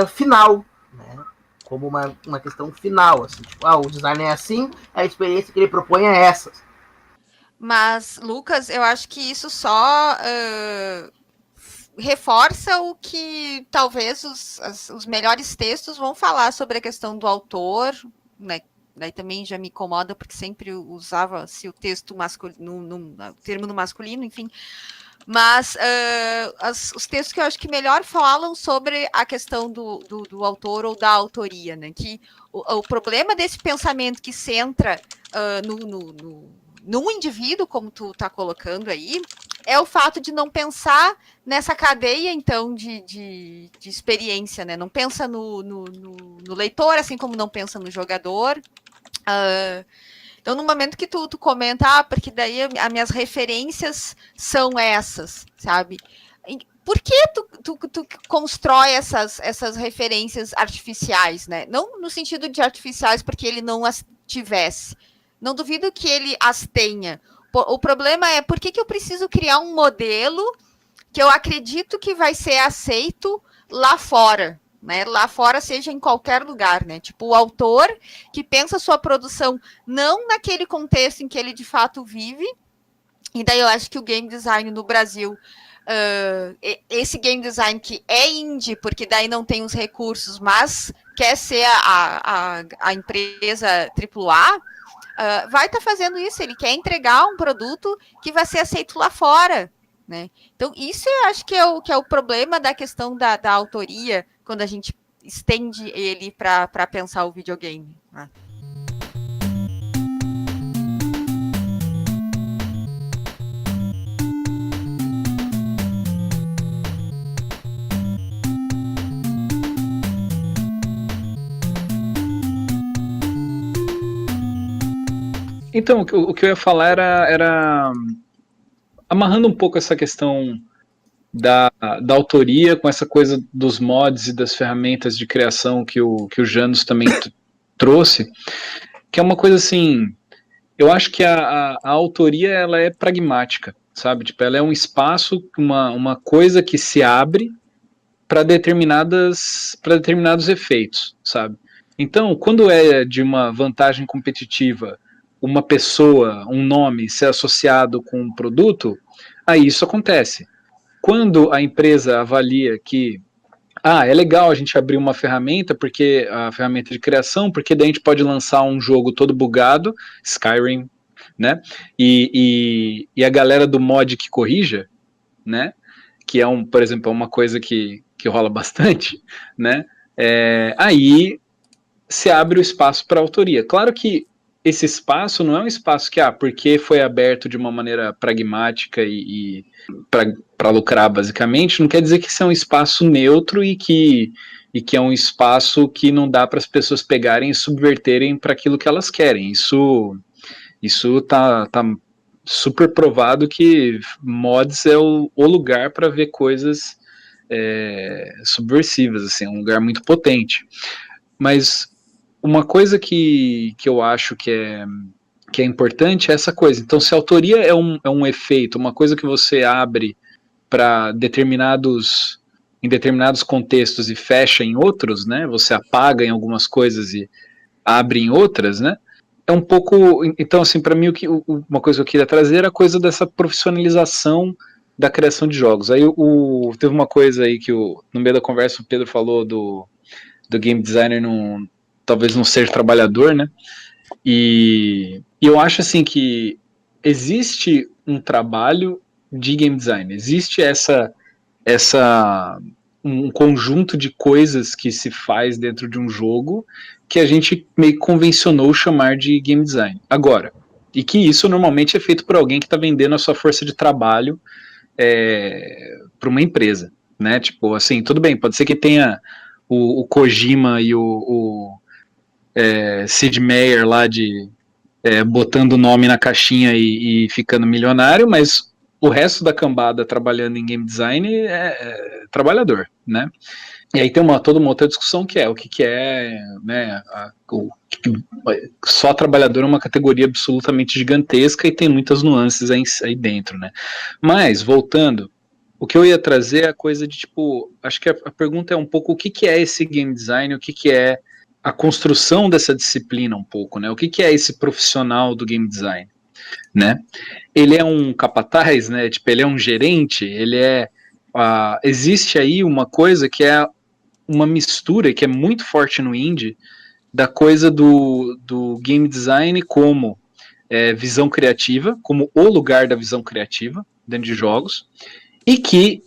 A: final, né? Como uma questão final, assim, tipo, o design é assim, a experiência que ele propõe é essa.
F: Mas, Lucas, eu acho que isso só reforça o que talvez os melhores textos vão falar sobre a questão do autor, né? Daí também já me incomoda, porque sempre usava-se o texto masculino, o termo no masculino, enfim. Mas os textos que eu acho que melhor falam sobre a questão do autor ou da autoria, né? Que o problema desse pensamento que centra num indivíduo, como tu está colocando aí, é o fato de não pensar nessa cadeia, então, de experiência, né? Não pensa no leitor, assim como não pensa no jogador. Então, no momento que tu comenta, porque daí as minhas referências são essas, sabe? Por que tu constrói essas referências artificiais, né? Não no sentido de artificiais porque ele não as tivesse. Não duvido que ele as tenha. O problema é por que eu preciso criar um modelo que eu acredito que vai ser aceito lá fora, né? Lá fora, seja em qualquer lugar, né? Tipo, o autor que pensa a sua produção não naquele contexto em que ele de fato vive. E daí eu acho que o game design no Brasil, esse game design que é indie, porque daí não tem os recursos, mas quer ser a empresa AAA, vai estar fazendo isso. Ele quer entregar um produto que vai ser aceito lá fora, né? Então, isso eu acho que é o problema da questão da autoria, quando a gente estende ele para pensar o videogame, né?
E: Então, o que eu ia falar era amarrando um pouco essa questão da autoria com essa coisa dos mods e das ferramentas de criação que o Janus também trouxe, que é uma coisa assim, eu acho que a autoria ela é pragmática, sabe? Tipo, ela é um espaço, uma coisa que se abre para determinados efeitos, sabe? Então, quando é de uma vantagem competitiva uma pessoa, um nome ser associado com um produto, aí isso acontece. Quando a empresa avalia que é legal a gente abrir uma ferramenta, porque a ferramenta de criação, porque daí a gente pode lançar um jogo todo bugado, Skyrim, né? E a galera do mod que corrija, né? Que é por exemplo, uma coisa que rola bastante, né? Aí se abre o espaço para autoria. Claro que esse espaço não é um espaço que, porque foi aberto de uma maneira pragmática e para lucrar, basicamente, não quer dizer que isso é um espaço neutro e que é um espaço que não dá para as pessoas pegarem e subverterem para aquilo que elas querem. Isso tá super provado que mods é o lugar para ver coisas subversivas, assim, é um lugar muito potente. Mas uma coisa que eu acho que é importante é essa coisa. Então, se a autoria é um efeito, uma coisa que você abre para em determinados contextos e fecha em outros, né? Você apaga em algumas coisas e abre em outras, né? É um pouco... Então, assim, para mim, uma coisa que eu queria trazer era a coisa dessa profissionalização da criação de jogos. Aí teve uma coisa aí que no meio da conversa o Pedro falou do game designer talvez não seja trabalhador, né? E eu acho assim que existe um trabalho de game design, existe um conjunto de coisas que se faz dentro de um jogo que a gente meio que convencionou chamar de game design. Agora, e que isso normalmente é feito por alguém que está vendendo a sua força de trabalho para uma empresa, né? Tipo, assim, tudo bem, pode ser que tenha o Kojima e o Sid Meier lá botando o nome na caixinha e ficando milionário, mas o resto da cambada trabalhando em game design é trabalhador, né? E aí tem toda uma outra discussão que é o que é, né, só trabalhador é uma categoria absolutamente gigantesca e tem muitas nuances aí dentro, né? Mas, voltando, o que eu ia trazer é a coisa de, tipo, acho que a pergunta é um pouco o que é esse game design, o que é a construção dessa disciplina um pouco, né? O que é esse profissional do game design, né? Ele é um capataz, né? Tipo, ele é um gerente, existe aí uma coisa que é uma mistura que é muito forte no indie da coisa do game design como visão criativa, como o lugar da visão criativa dentro de jogos, e que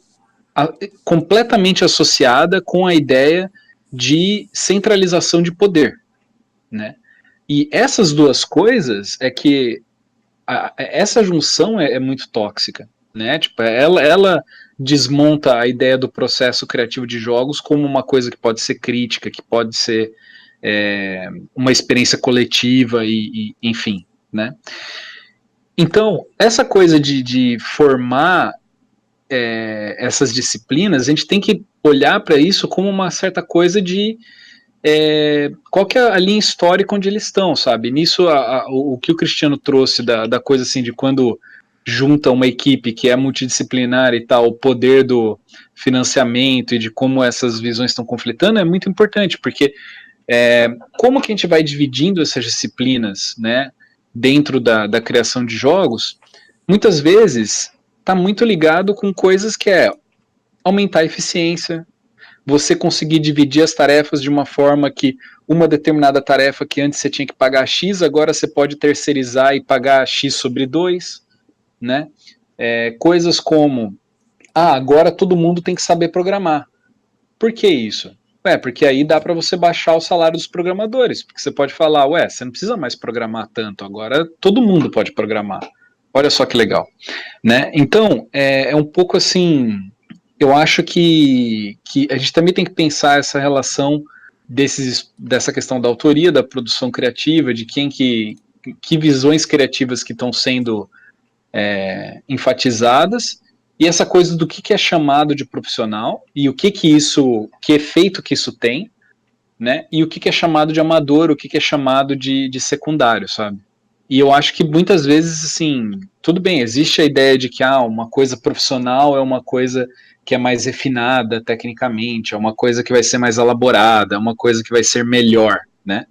E: completamente associada com a ideia de centralização de poder, né? E essas duas coisas essa junção é muito tóxica, né? Tipo, ela desmonta a ideia do processo criativo de jogos como uma coisa que pode ser crítica, que pode ser uma experiência coletiva enfim, né? Então, essa coisa de formar essas disciplinas, a gente tem que olhar para isso como uma certa coisa de qual que é a linha histórica onde eles estão, sabe? Nisso, o que o Cristiano trouxe da coisa assim, de quando junta uma equipe que é multidisciplinar e tal, o poder do financiamento e de como essas visões estão conflitando é muito importante, porque como que a gente vai dividindo essas disciplinas, né, dentro da criação de jogos, muitas vezes está muito ligado com coisas que aumentar a eficiência, você conseguir dividir as tarefas de uma forma que uma determinada tarefa que antes você tinha que pagar X, agora você pode terceirizar e pagar X sobre 2, né? Coisas como, agora todo mundo tem que saber programar. Por que isso? Porque aí dá para você baixar o salário dos programadores, porque você pode falar, você não precisa mais programar tanto, agora todo mundo pode programar. Olha só que legal, né? Então, é um pouco assim, eu acho que a gente também tem que pensar essa relação dessa questão da autoria, da produção criativa, de que visões criativas que estão sendo enfatizadas, e essa coisa do que é chamado de profissional, e que efeito que isso tem, né? E o que é chamado de amador, o que é chamado de secundário, sabe? E eu acho que muitas vezes, assim, tudo bem, existe a ideia de que uma coisa profissional é uma coisa que é mais refinada tecnicamente, é uma coisa que vai ser mais elaborada, é uma coisa que vai ser melhor, né?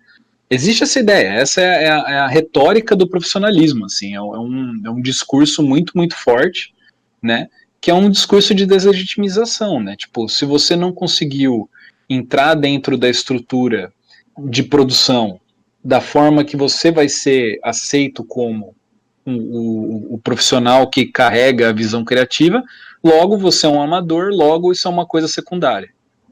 E: Existe essa ideia, essa é a retórica do profissionalismo, assim, é um discurso muito, muito forte, né? Que é um discurso de deslegitimização, né? Tipo, se você não conseguiu entrar dentro da estrutura de produção da forma que você vai ser aceito como o profissional que carrega a visão criativa, logo você é um amador, logo isso é uma coisa secundária,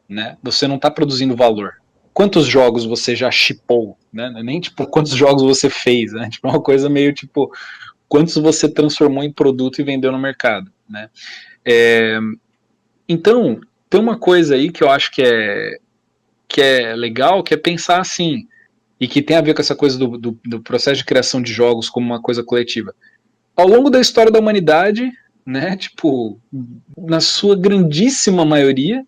E: né? Você não está produzindo valor. Quantos jogos você já shippou, né? Nem tipo quantos jogos você fez, né? Tipo uma coisa meio tipo quantos você transformou em produto e vendeu no mercado, né? Então tem uma coisa aí que eu acho que é legal, que é pensar assim, e que tem a ver com essa coisa do processo de criação de jogos como uma coisa coletiva. Ao longo da história da humanidade, né, tipo, na sua grandíssima maioria,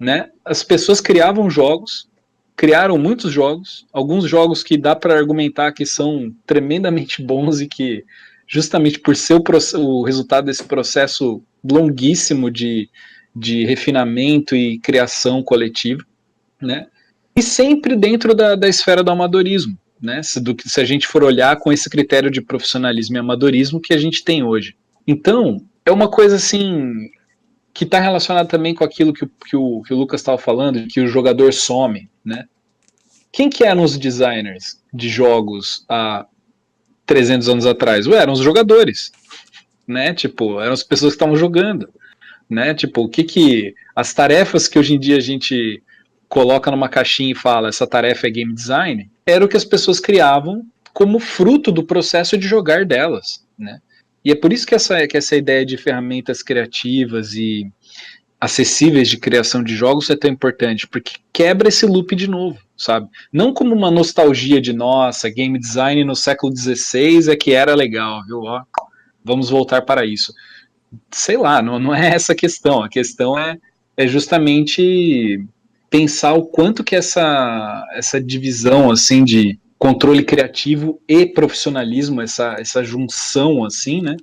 E: né, as pessoas criavam jogos, criaram muitos jogos, alguns jogos que dá para argumentar que são tremendamente bons e que, justamente por ser o resultado desse processo longuíssimo de refinamento e criação coletiva, né, e sempre dentro da esfera do amadorismo, né? Se a gente for olhar com esse critério de profissionalismo e amadorismo que a gente tem hoje. Então, é uma coisa assim que está relacionada também com aquilo que o Lucas estava falando, que o jogador some, né? Quem que eram os designers de jogos há 300 anos atrás? Eram os jogadores, né? Tipo, eram as pessoas que estavam jogando, né? Tipo, as tarefas que hoje em dia a gente coloca numa caixinha e fala, essa tarefa é game design, era o que as pessoas criavam como fruto do processo de jogar delas, né? E é por isso que essa ideia de ferramentas criativas e acessíveis de criação de jogos é tão importante, porque quebra esse loop de novo, sabe? Não como uma nostalgia de, nossa, game design no século XVI é que era legal, viu? Ó, vamos voltar para isso. Sei lá, não é essa a questão. A questão é justamente pensar o quanto que essa divisão, assim, de controle criativo e profissionalismo, essa junção, assim, né?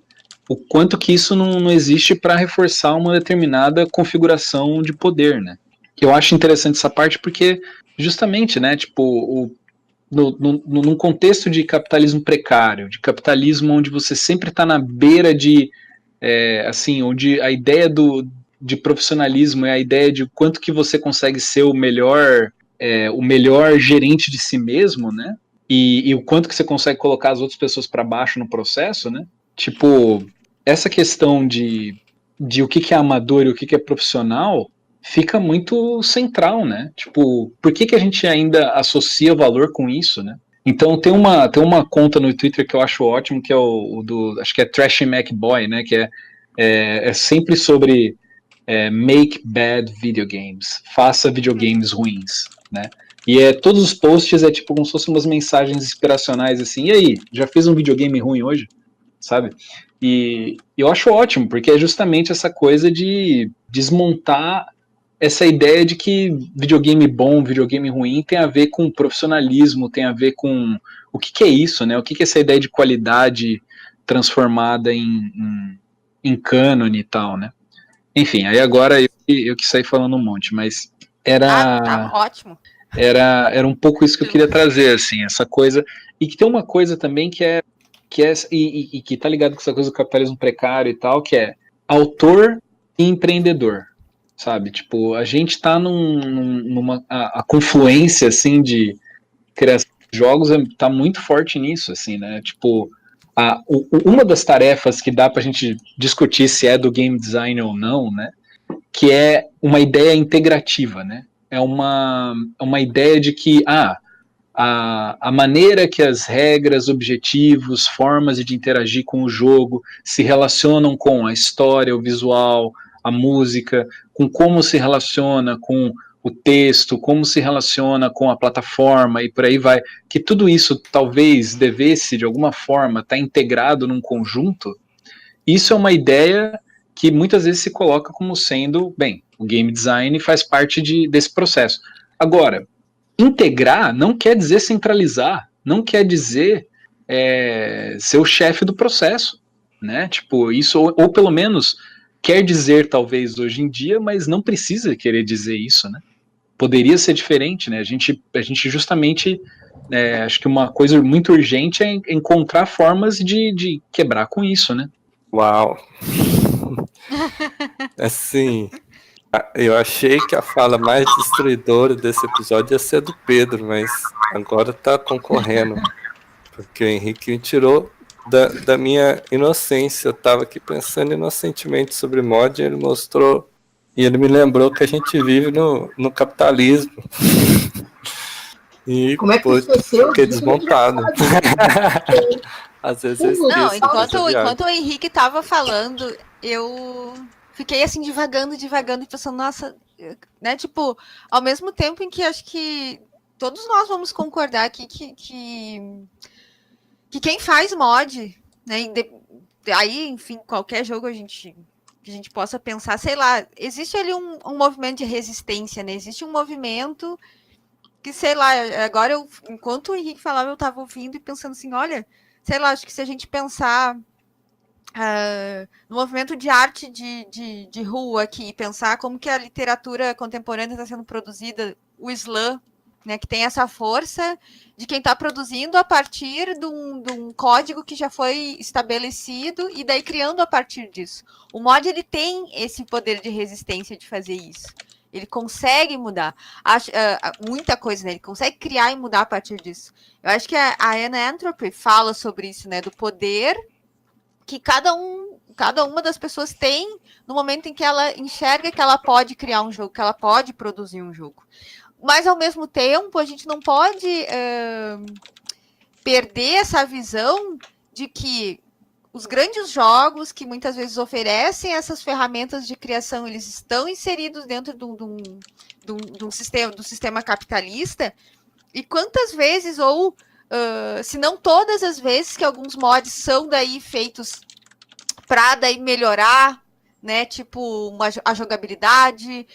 E: O quanto que isso não existe para reforçar uma determinada configuração de poder, né? Que eu acho interessante essa parte porque, justamente, né, tipo, num contexto de capitalismo precário, de capitalismo onde você sempre está na beira de, assim, onde a ideia de profissionalismo é a ideia de quanto que você consegue ser o melhor gerente de si mesmo, né? E o quanto que você consegue colocar as outras pessoas para baixo no processo, né? Tipo, essa questão de o que é amador e o que é profissional fica muito central, né? Tipo, por que a gente ainda associa valor com isso, né? Então tem uma conta no Twitter que eu acho ótimo, que é o do, acho que é Trash McBoy, né? Que é sempre sobre make bad video games, faça videogames ruins, né? E todos os posts é tipo como se fossem umas mensagens inspiracionais assim, e aí, já fez um videogame ruim hoje? Sabe? E eu acho ótimo, porque é justamente essa coisa de desmontar essa ideia de que videogame bom, videogame ruim tem a ver com profissionalismo, tem a ver com o que é isso, né? O que é essa ideia de qualidade transformada em cânone e tal, né? Enfim, aí agora eu que saí falando um monte, mas
F: Tá ótimo.
E: era um pouco isso que eu queria trazer, assim, essa coisa. E que tem uma coisa também e que tá ligado com essa coisa do capitalismo precário e tal, que é autor e empreendedor, sabe? Tipo, a gente tá numa a confluência, assim, de criação de jogos tá muito forte nisso, assim, né? Tipo, uma das tarefas que dá pra gente discutir se é do game design ou não, né? Que é uma ideia integrativa, né? É uma ideia de que a maneira que as regras, objetivos, formas de interagir com o jogo se relacionam com a história, o visual, a música, com como se relaciona com o texto, como se relaciona com a plataforma e por aí vai, que tudo isso talvez devesse, de alguma forma, estar integrado num conjunto, isso é uma ideia que muitas vezes se coloca como sendo, bem, o game design faz parte desse processo. Agora, integrar não quer dizer centralizar, não quer dizer ser o chefe do processo, né? Tipo, isso, ou pelo menos quer dizer, talvez, hoje em dia, mas não precisa querer dizer isso, né? Poderia ser diferente, né? A gente justamente, acho que uma coisa muito urgente é encontrar formas de quebrar com isso, né?
C: Uau! Assim, eu achei que a fala mais destruidora desse episódio ia ser do Pedro, mas agora tá concorrendo. Porque o Henrique me tirou da minha inocência. Eu tava aqui pensando inocentemente sobre mod e ele mostrou. E ele me lembrou que a gente vive no capitalismo. E
A: Como é que esqueceu
C: fiquei
A: disso?
C: desmontado. Às vezes eu esqueço.
F: Não,
C: dessa viagem.
F: enquanto o Henrique tava falando, eu fiquei assim divagando e pensando, nossa, né? Tipo, ao mesmo tempo em que acho que todos nós vamos concordar aqui que quem faz mod, né? Aí, enfim, qualquer jogo que a gente possa pensar, sei lá, existe ali um movimento de resistência, né? Existe um movimento que, sei lá, agora enquanto o Henrique falava, eu tava ouvindo e pensando assim, olha, sei lá, acho que se a gente pensar no movimento de arte de rua aqui, pensar como que a literatura contemporânea está sendo produzida, o slam, né, que tem essa força de quem está produzindo a partir de um código que já foi estabelecido e daí criando a partir disso. O mod ele tem esse poder de resistência de fazer isso. Ele consegue mudar muita coisa, né? Ele consegue criar e mudar a partir disso. Eu acho que a Anna Entropy fala sobre isso, né? Do poder que cada uma das pessoas tem no momento em que ela enxerga que ela pode criar um jogo, que ela pode produzir um jogo. Mas, ao mesmo tempo, a gente não pode perder essa visão de que os grandes jogos que muitas vezes oferecem essas ferramentas de criação, eles estão inseridos dentro de um sistema capitalista, e quantas vezes, ou se não todas as vezes, que alguns mods são daí feitos para daí melhorar, né, tipo a jogabilidade,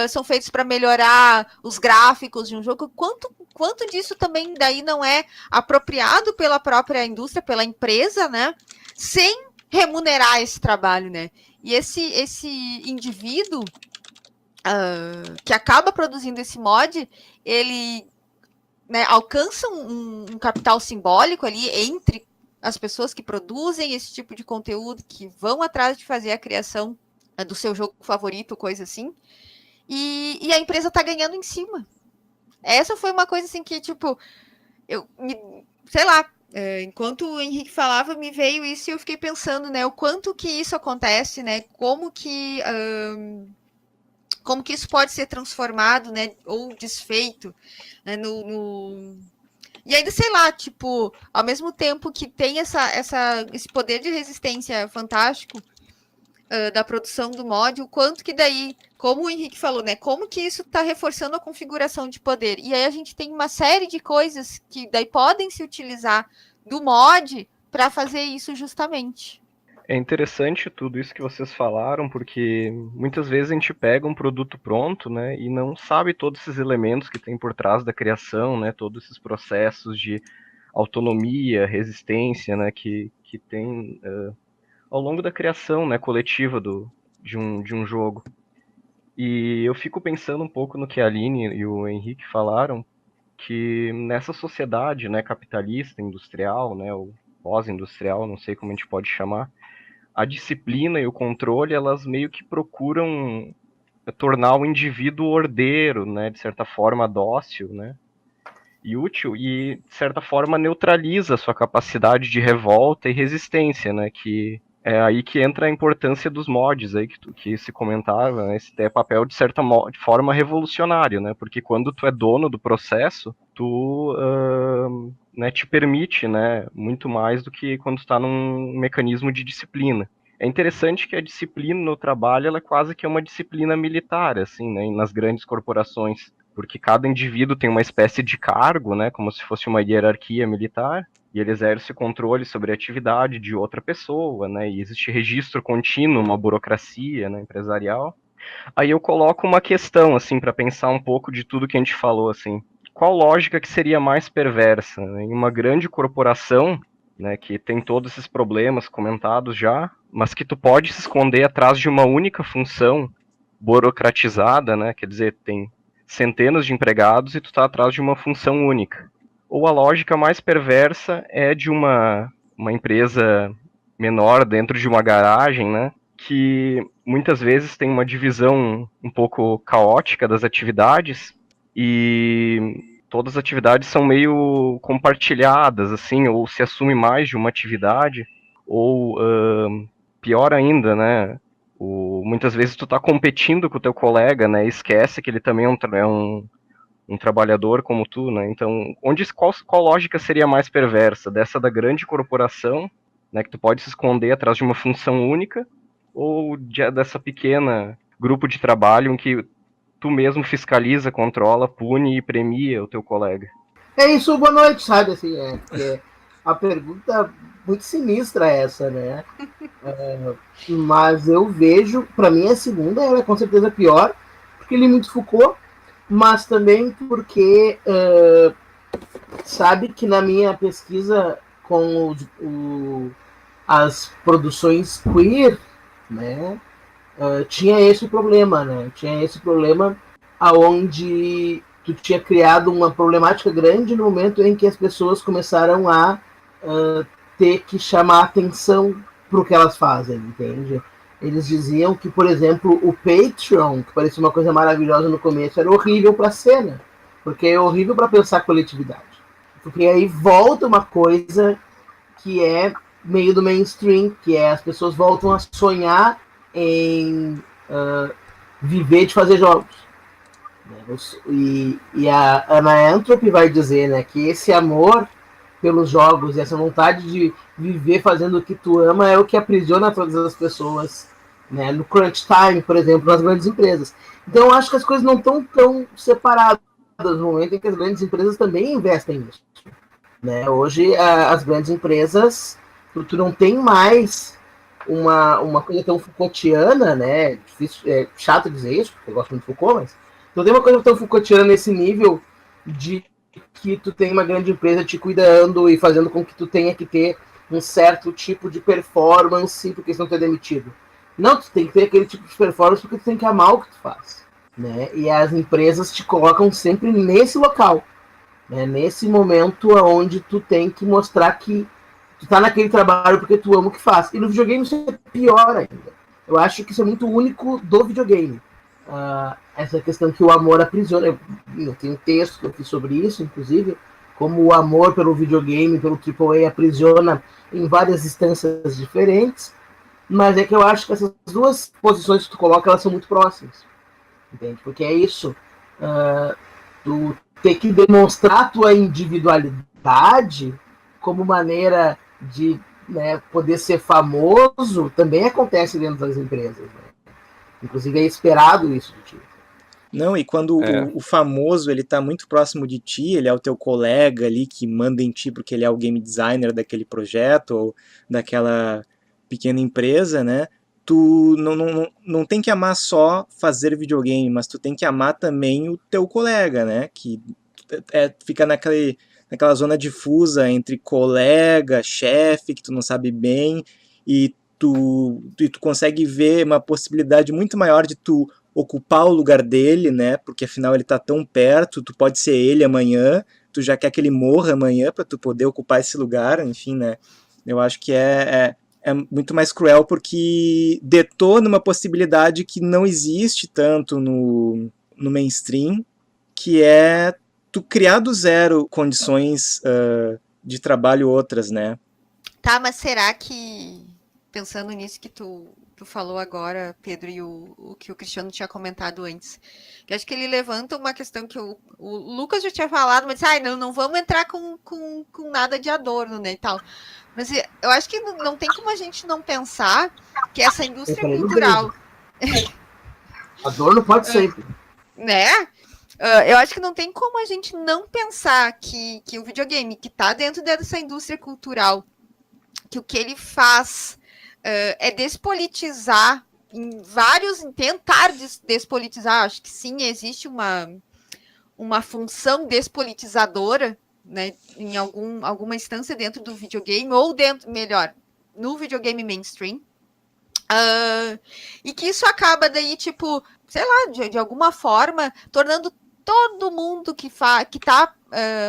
F: são feitos para melhorar os gráficos de um jogo, quanto disso também daí não é apropriado pela própria indústria, pela empresa, né, sem remunerar esse trabalho, né? E esse indivíduo que acaba produzindo esse mod, ele, né, alcança um capital simbólico ali entre as pessoas que produzem esse tipo de conteúdo, que vão atrás de fazer a criação do seu jogo favorito, coisa assim, e a empresa tá ganhando em cima. Essa foi uma coisa assim que, tipo, sei lá, enquanto o Henrique falava, me veio isso e eu fiquei pensando, né, o quanto que isso acontece, né, como que isso pode ser transformado, né, ou desfeito, né, e ainda, sei lá, tipo, ao mesmo tempo que tem esse poder de resistência fantástico da produção do mod, o quanto que daí, como o Henrique falou, né, como que isso está reforçando a configuração de poder. E aí a gente tem uma série de coisas que daí podem se utilizar do mod para fazer isso justamente.
D: É interessante tudo isso que vocês falaram, porque muitas vezes a gente pega um produto pronto, né, e não sabe todos esses elementos que tem por trás da criação, né, todos esses processos de autonomia, resistência, né, que tem ao longo da criação, né, coletiva de um jogo. E eu fico pensando um pouco no que a Aline e o Henrique falaram, que nessa sociedade, né, capitalista, industrial, né, ou pós-industrial, não sei como a gente pode chamar, a disciplina e o controle, elas meio que procuram tornar o indivíduo ordeiro, né, de certa forma dócil, né, e útil, e de certa forma neutraliza a sua capacidade de revolta e resistência, né, que é aí que entra a importância dos mods aí que se comentava, né, esse é papel de certa forma revolucionário, né, porque quando tu é dono do processo, tu né, te permite, né, muito mais do que quando tu está num mecanismo de disciplina. É interessante que a disciplina no trabalho, ela é quase que uma disciplina militar, assim, né, nas grandes corporações, porque cada indivíduo tem uma espécie de cargo, né, como se fosse uma hierarquia militar, e ele exerce controle sobre a atividade de outra pessoa, né, e existe registro contínuo, uma burocracia, né, empresarial. Aí eu coloco uma questão, assim, para pensar um pouco de tudo que a gente falou, assim. Qual lógica que seria mais perversa? Né? Em uma grande corporação, né, que tem todos esses problemas comentados já, mas que tu pode se esconder atrás de uma única função burocratizada, né, quer dizer, tem centenas de empregados e tu está atrás de uma função única. Ou a lógica mais perversa é de uma empresa menor dentro de uma garagem, né, que muitas vezes tem uma divisão um pouco caótica das atividades e todas as atividades são meio compartilhadas, assim, ou se assume mais de uma atividade, ou pior ainda, né, muitas vezes tu tá competindo com o teu colega, né, e esquece que ele também é um trabalhador como tu, né, então qual lógica seria mais perversa? Dessa da grande corporação, né, que tu pode se esconder atrás de uma função única, ou dessa pequena grupo de trabalho em que tu mesmo fiscaliza, controla, pune e premia o teu colega?
A: É isso, boa noite, sabe, assim, a pergunta muito sinistra essa, né, mas eu vejo, para mim a segunda é com certeza pior, porque ele muito Foucault, mas também porque sabe que na minha pesquisa com as produções queer, né, tinha esse problema, né? Tinha esse problema aonde tu tinha criado uma problemática grande no momento em que as pessoas começaram a ter que chamar atenção para o que elas fazem, entende? Eles diziam que, por exemplo, o Patreon, que parecia uma coisa maravilhosa no começo, era horrível para a cena, porque é horrível para pensar coletividade. Porque aí volta uma coisa que é meio do mainstream, que é as pessoas voltam a sonhar em viver de fazer jogos. E a Anna Anthrop vai dizer, né, que esse amor pelos jogos, e essa vontade de viver fazendo o que tu ama é o que aprisiona todas as pessoas, né? No crunch time, por exemplo, nas grandes empresas. Então eu acho que as coisas não estão tão separadas no momento em que as grandes empresas também investem nisso, né? Hoje as grandes empresas, tu não tem mais uma coisa tão Foucaultiana, né? Difícil, é chato dizer isso, porque eu gosto muito de Foucault, mas não tem uma coisa tão Foucaultiana nesse nível de que tu tem uma grande empresa te cuidando e fazendo com que tu tenha que ter um certo tipo de performance porque senão tu é demitido. Não, tu tem que ter aquele tipo de performance porque tu tem que amar o que tu faz, né? E as empresas te colocam sempre nesse local, né? Nesse momento onde tu tem que mostrar que tu tá naquele trabalho porque tu ama o que faz. E no videogame isso é pior ainda. Eu acho que isso é muito único do videogame. Essa questão que o amor aprisiona. Eu tenho um texto que eu fiz sobre isso, inclusive, como o amor pelo videogame, pelo AAA, aprisiona em várias instâncias diferentes, mas é que eu acho que essas duas posições que tu coloca, elas são muito próximas, entende? Porque é isso, tu ter que demonstrar a tua individualidade como maneira de, né, poder ser famoso, também acontece dentro das empresas, né? Inclusive é esperado isso de ti.
B: Não, e quando o famoso ele tá muito próximo de ti, ele é o teu colega ali que manda em ti porque ele é o game designer daquele projeto ou daquela pequena empresa, né? Tu não tem que amar só fazer videogame, mas tu tem que amar também o teu colega, né? Que fica naquela zona difusa entre colega, chefe, que tu não sabe bem, e tu consegue ver uma possibilidade muito maior de tu ocupar o lugar dele, né? Porque afinal ele tá tão perto, tu pode ser ele amanhã, tu já quer que ele morra amanhã para tu poder ocupar esse lugar, enfim, né? Eu acho que é muito mais cruel porque detona uma possibilidade que não existe tanto no mainstream, que é tu criar do zero condições de trabalho outras, né?
F: Tá, mas será que, pensando nisso que tu falou agora, Pedro, e o que o Cristiano tinha comentado antes, que acho que ele levanta uma questão que o Lucas já tinha falado, mas não vamos entrar com nada de adorno, né, e tal. Mas eu acho que não tem como a gente não pensar que essa indústria cultural...
A: Adorno pode sempre.
F: Né? Eu acho que não tem como a gente não pensar que o videogame, que está dentro dessa indústria cultural, que o que ele faz é despolitizar tentar despolitizar. Acho que sim, existe uma função despolitizadora, né, em alguma instância dentro do videogame, ou no videogame mainstream. E que isso acaba daí, tipo, sei lá, de alguma forma, tornando todo mundo que está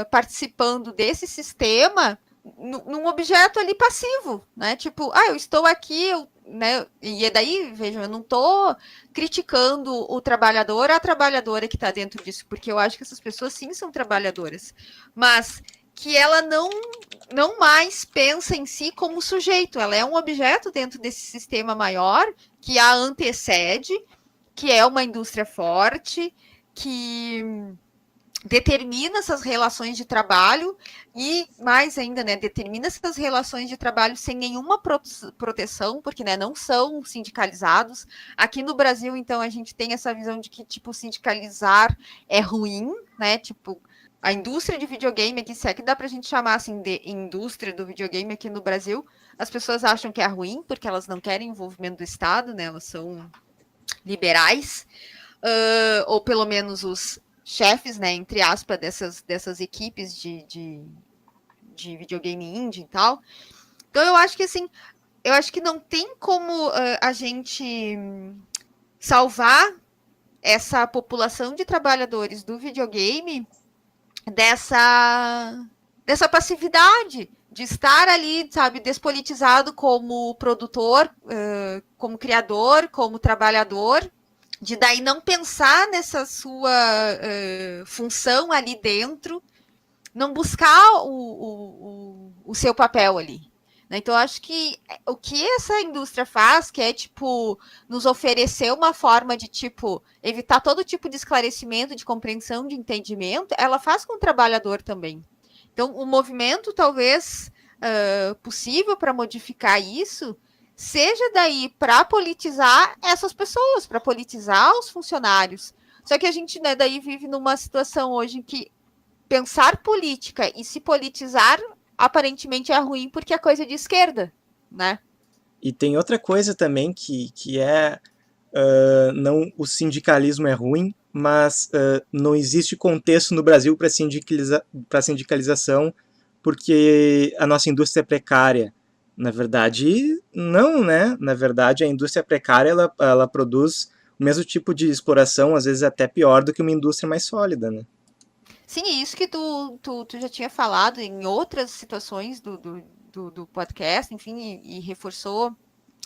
F: participando desse sistema num objeto ali passivo, né? Tipo, eu estou aqui, né? E daí, vejam, eu não estou criticando o trabalhador, a trabalhadora que está dentro disso, porque eu acho que essas pessoas sim são trabalhadoras, mas que ela não mais pensa em si como sujeito, ela é um objeto dentro desse sistema maior que a antecede, que é uma indústria forte, que determina essas relações de trabalho e, mais ainda, né, determina essas relações de trabalho sem nenhuma proteção, porque, né, não são sindicalizados. Aqui no Brasil, então, a gente tem essa visão de que, tipo, sindicalizar é ruim, né, tipo, a indústria de videogame aqui, se é que dá pra gente chamar, assim, de indústria do videogame aqui no Brasil, as pessoas acham que é ruim, porque elas não querem envolvimento do Estado, né, elas são liberais, ou pelo menos os chefes, né, entre aspas, dessas equipes de videogame indie e tal. Então eu acho que assim, eu acho que não tem como a gente salvar essa população de trabalhadores do videogame dessa passividade de estar ali, sabe, despolitizado como produtor, como criador, como trabalhador, de daí não pensar nessa sua função ali dentro, não buscar o seu papel ali. Né? Então, eu acho que o que essa indústria faz, que é, tipo, nos oferecer uma forma de, tipo, evitar todo tipo de esclarecimento, de compreensão, de entendimento, ela faz com o trabalhador também. Então, o movimento, talvez, possível para modificar isso, seja daí para politizar essas pessoas, para politizar os funcionários. Só que a gente, né, daí vive numa situação hoje em que pensar política e se politizar aparentemente é ruim porque é coisa de esquerda, né?
B: E tem outra coisa também que é não o sindicalismo é ruim, mas não existe contexto no Brasil para sindicalização porque a nossa indústria é precária. Na verdade, não, né? Na verdade, a indústria precária ela produz o mesmo tipo de exploração, às vezes até pior do que uma indústria mais sólida, né?
F: Sim, isso que tu já tinha falado em outras situações do podcast, enfim, e reforçou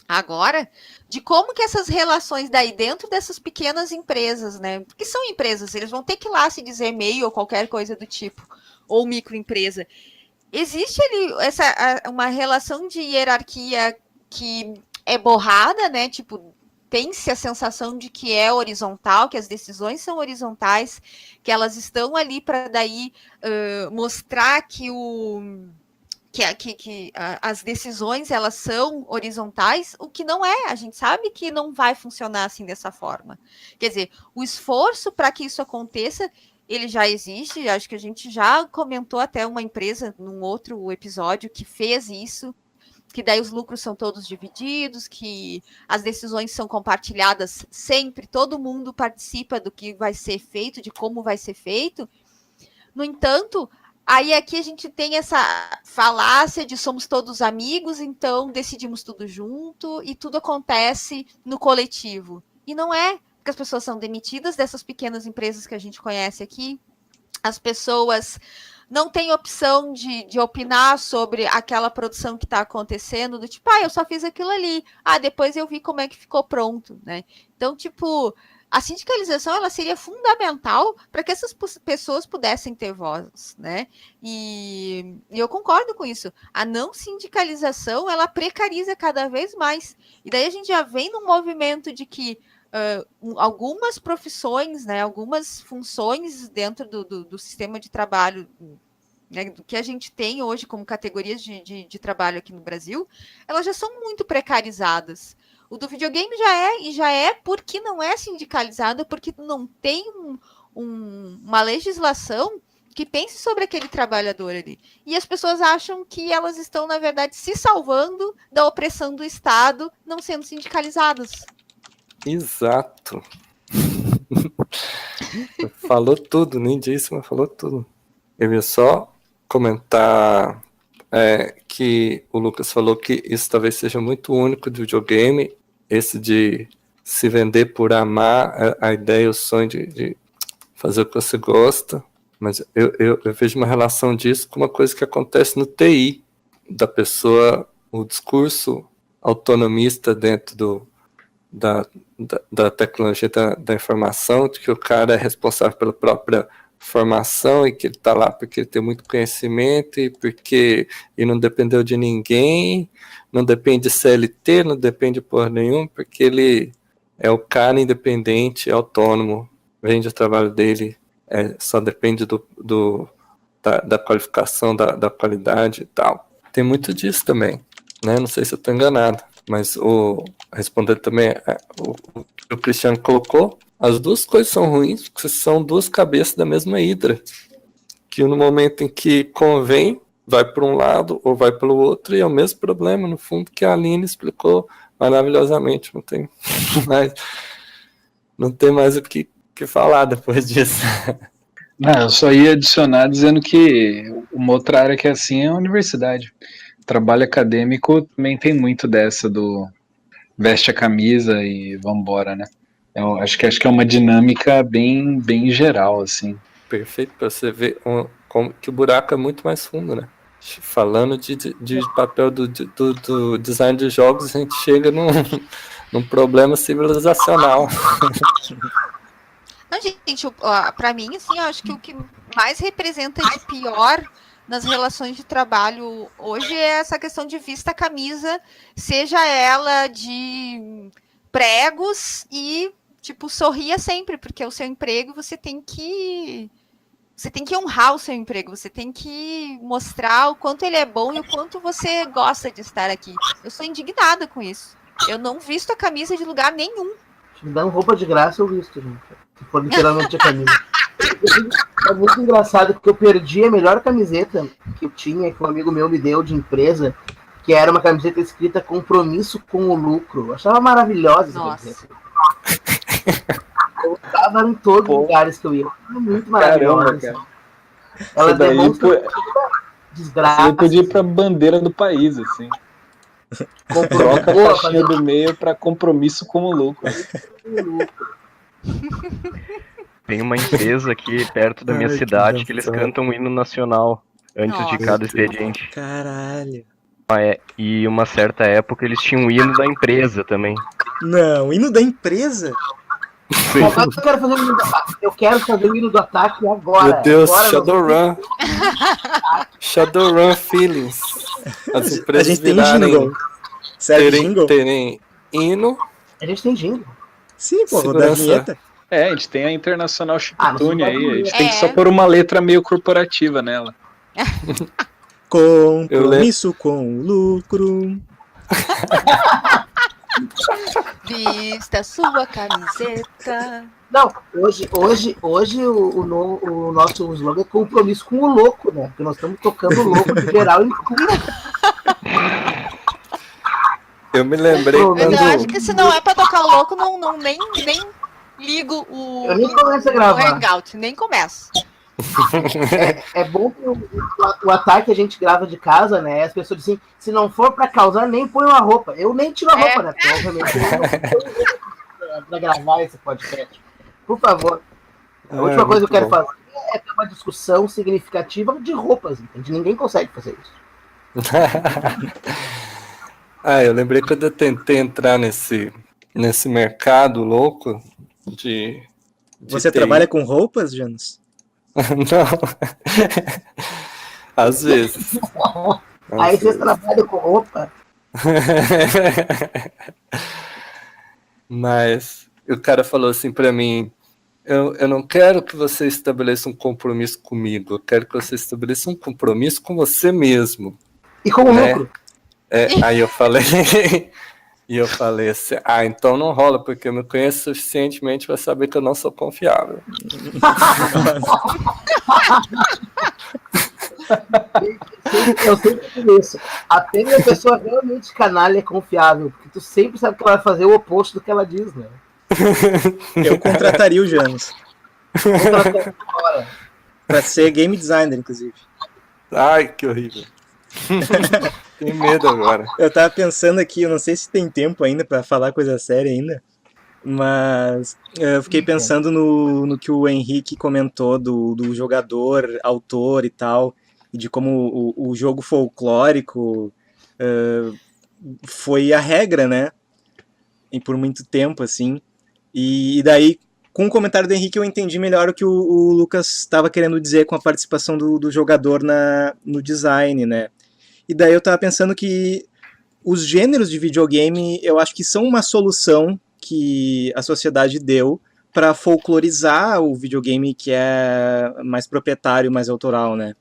F: agora, de como que essas relações daí dentro dessas pequenas empresas, né? Porque são empresas, eles vão ter que ir lá se dizer MEI ou qualquer coisa do tipo, ou microempresa. Existe ali uma relação de hierarquia que é borrada, né? Tipo, tem-se a sensação de que é horizontal, que as decisões são horizontais, que elas estão ali para daí mostrar que as decisões elas são horizontais, o que não é, a gente sabe que não vai funcionar assim dessa forma. Quer dizer, o esforço para que isso aconteça, ele já existe, acho que a gente já comentou até uma empresa num outro episódio que fez isso, que daí os lucros são todos divididos, que as decisões são compartilhadas sempre, todo mundo participa do que vai ser feito, de como vai ser feito. No entanto, aí aqui a gente tem essa falácia de somos todos amigos, então decidimos tudo junto e tudo acontece no coletivo. E não é, porque as pessoas são demitidas dessas pequenas empresas que a gente conhece aqui, as pessoas não têm opção de opinar sobre aquela produção que está acontecendo, do tipo, eu só fiz aquilo ali, depois eu vi como é que ficou pronto, né? Então, tipo, a sindicalização ela seria fundamental para que essas pessoas pudessem ter voz, né? E eu concordo com isso. A não sindicalização ela precariza cada vez mais. E daí a gente já vem num movimento de que algumas profissões, né, algumas funções dentro do sistema de trabalho, né, do que a gente tem hoje como categorias de trabalho aqui no Brasil, elas já são muito precarizadas. O do videogame já é porque não é sindicalizado, porque não tem uma legislação que pense sobre aquele trabalhador ali. E as pessoas acham que elas estão, na verdade, se salvando da opressão do Estado, não sendo sindicalizadas.
C: Exato. Falou tudo, nem disse, mas falou tudo. Eu ia só comentar que o Lucas falou que isso talvez seja muito único do videogame, esse de se vender por amar a ideia, o sonho de fazer o que você gosta. Mas eu vejo uma relação disso com uma coisa que acontece no TI, da pessoa, o discurso autonomista dentro da tecnologia da informação, de que o cara é responsável pela própria formação e que ele está lá porque ele tem muito conhecimento e porque ele não dependeu de ninguém, não depende de CLT, não depende de porra nenhuma, porque ele é o cara independente, autônomo, vende o trabalho dele, só depende da qualificação, da qualidade e tal. Tem muito disso também, né? Não sei se eu estou enganado. Mas respondendo também o que o Cristiano colocou, as duas coisas são ruins, porque são duas cabeças da mesma hidra, que no momento em que convém, vai para um lado ou vai para o outro, e é o mesmo problema, no fundo, que a Aline explicou maravilhosamente. Não tem mais o que falar depois disso.
E: Não, eu só ia adicionar dizendo que uma outra área que é assim é a universidade. Trabalho acadêmico também tem muito dessa do veste a camisa e vambora, né? Eu acho que é uma dinâmica bem geral, assim.
C: Perfeito, para você ver como que o buraco é muito mais fundo, né? Falando de papel do design de jogos, a gente chega num problema civilizacional.
F: Não, gente, para mim, assim, eu acho que o que mais representa de pior nas relações de trabalho hoje é essa questão de vista a camisa, seja ela de pregos e, tipo, sorria sempre, porque é o seu emprego, você tem que Você tem que honrar o seu emprego, você tem que mostrar o quanto ele é bom e o quanto você gosta de estar aqui. Eu sou indignada com isso. Eu não visto a camisa de lugar nenhum.
A: Se me dão roupa de graça, eu visto, gente. Se for literalmente a camisa. É muito engraçado porque eu perdi a melhor camiseta que eu tinha, que um amigo meu me deu de empresa, que era uma camiseta escrita compromisso com o lucro. Eu achava maravilhosa essa camiseta. Eu tava em todos os lugares que eu ia. Era muito maravilhosa.
E: Caramba,
A: Ela demonstra desgraça.
E: Você podia ir pra bandeira do país, assim. Troca a faixinha do meio pra compromisso com o lucro.
D: Tem uma empresa aqui perto da minha cidade que eles cantam o hino nacional antes de cada expediente.
B: Caralho.
D: E uma certa época eles tinham o hino da empresa também.
B: Não, hino da empresa?
A: Eu quero fazer o hino do ataque agora.
C: Meu Deus,
A: agora
C: Shadowrun. Shadowrun Feelings. As empresas
B: a gente tem jingle. Sério, jingle?
C: Terem hino.
A: A gente tem jingle.
B: Sim, pô, da vinheta.
E: A gente tem a Internacional Chiptune aí. A gente
F: É.
E: tem que só pôr uma letra meio corporativa nela.
B: Compromisso com o lucro.
F: Vista sua camiseta.
A: Não, hoje o nosso slogan é compromisso com o louco, né? Porque nós estamos tocando o louco de geral em tudo.
C: Eu me lembrei
F: Mas eu acho
C: quando.
F: que se não é pra tocar o louco, nem ligo o
A: Eu nem começo a gravar.
F: Hangout, nem começo.
A: É bom que o ataque a gente grava de casa, né? As pessoas dizem, se não for pra causar, nem põe uma roupa. Eu nem tiro a roupa, né? Porque, obviamente, eu não tenho pra gravar esse podcast. Por favor. A última coisa que eu quero fazer é ter uma discussão significativa de roupas, entende? Ninguém consegue fazer isso.
C: Eu lembrei quando eu tentei entrar nesse mercado louco de
B: Você
C: TI.
B: trabalha com roupas, Janus?
C: Não. Às vezes.
A: Aí vocês trabalham com roupa.
C: Mas o cara falou assim pra mim: eu não quero que você estabeleça um compromisso comigo, eu quero que você estabeleça um compromisso com você mesmo.
A: E com o lucro.
C: Aí eu falei e eu falei assim, então não rola, porque eu me conheço suficientemente para saber que eu não sou confiável.
A: Eu sempre digo isso. Apenas a pessoa realmente canalha é confiável, porque tu sempre sabe que ela vai fazer o oposto do que ela diz, né?
B: Eu contrataria o Janus.
A: Agora.
B: Pra ser game designer, inclusive.
C: Ai, que horrível. Tenho medo agora.
B: Eu tava pensando aqui, eu não sei se tem tempo ainda pra falar coisa séria ainda, mas eu fiquei pensando no que o Henrique comentou do jogador, autor e tal, e de como o jogo folclórico foi a regra, né? E por muito tempo, assim. E daí, com o comentário do Henrique, eu entendi melhor o que o Lucas estava querendo dizer com a participação do jogador no design, né? E daí eu tava pensando que os gêneros de videogame, eu acho que são uma solução que a sociedade deu para folclorizar o videogame que é mais proprietário, mais autoral, né?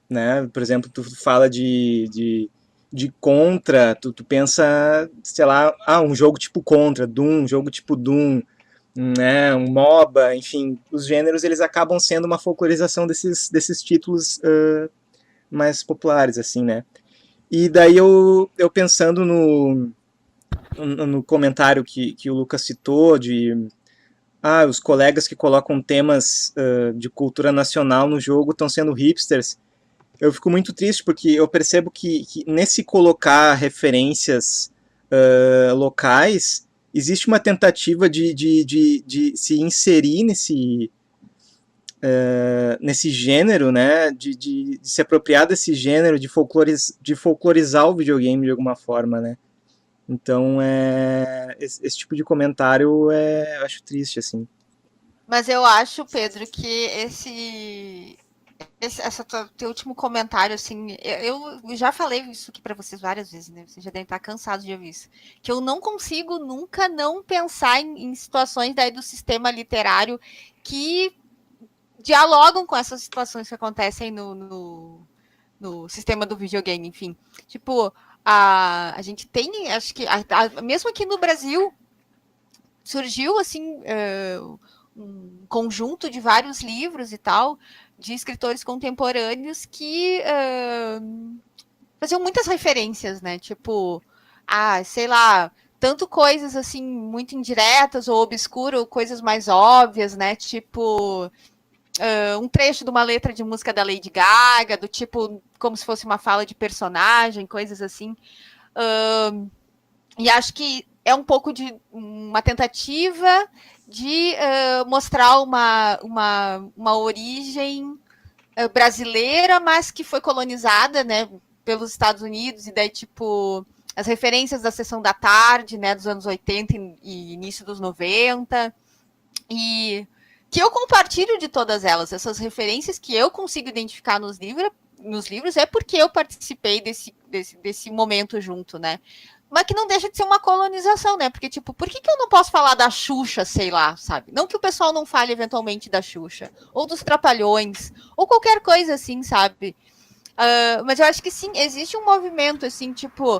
B: Né? Por exemplo, tu fala de Contra, tu pensa, sei lá, um jogo tipo Contra, Doom, um jogo tipo Doom, né? Um MOBA, enfim, os gêneros eles acabam sendo uma folclorização desses títulos mais populares, assim, né? E daí eu pensando no comentário que o Lucas citou de os colegas que colocam temas de cultura nacional no jogo estão sendo hipsters, eu fico muito triste porque eu percebo que nesse colocar referências locais existe uma tentativa de se inserir nesse gênero, né, de se apropriar desse gênero, de folclorizar o videogame de alguma forma, né. Então, esse tipo de comentário eu acho triste, assim.
F: Mas eu acho, Pedro, que esse teu último comentário, assim, eu já falei isso aqui para vocês várias vezes, né? Vocês já devem estar cansados de ouvir isso. Que eu não consigo nunca não pensar em situações daí do sistema literário que dialogam com essas situações que acontecem no sistema do videogame, enfim. Tipo, a gente tem, acho que, mesmo aqui no Brasil, surgiu, assim, um conjunto de vários livros e tal, de escritores contemporâneos que faziam muitas referências, né? Tipo, sei lá, tanto coisas, assim, muito indiretas ou obscuras, ou coisas mais óbvias, né? Tipo... um trecho de uma letra de música da Lady Gaga, do tipo, como se fosse uma fala de personagem, coisas assim. E acho que é um pouco de uma tentativa de mostrar uma origem brasileira, mas que foi colonizada, né, pelos Estados Unidos, e daí, tipo, as referências da Sessão da Tarde, né, dos anos 80 e início dos 90, e que eu compartilho de todas elas, essas referências que eu consigo identificar nos livros é porque eu participei desse momento junto, né? Mas que não deixa de ser uma colonização, né? Porque, tipo, por que eu não posso falar da Xuxa, sei lá, sabe? Não que o pessoal não fale eventualmente da Xuxa, ou dos Trapalhões, ou qualquer coisa assim, sabe? Mas eu acho que sim, existe um movimento, assim, tipo,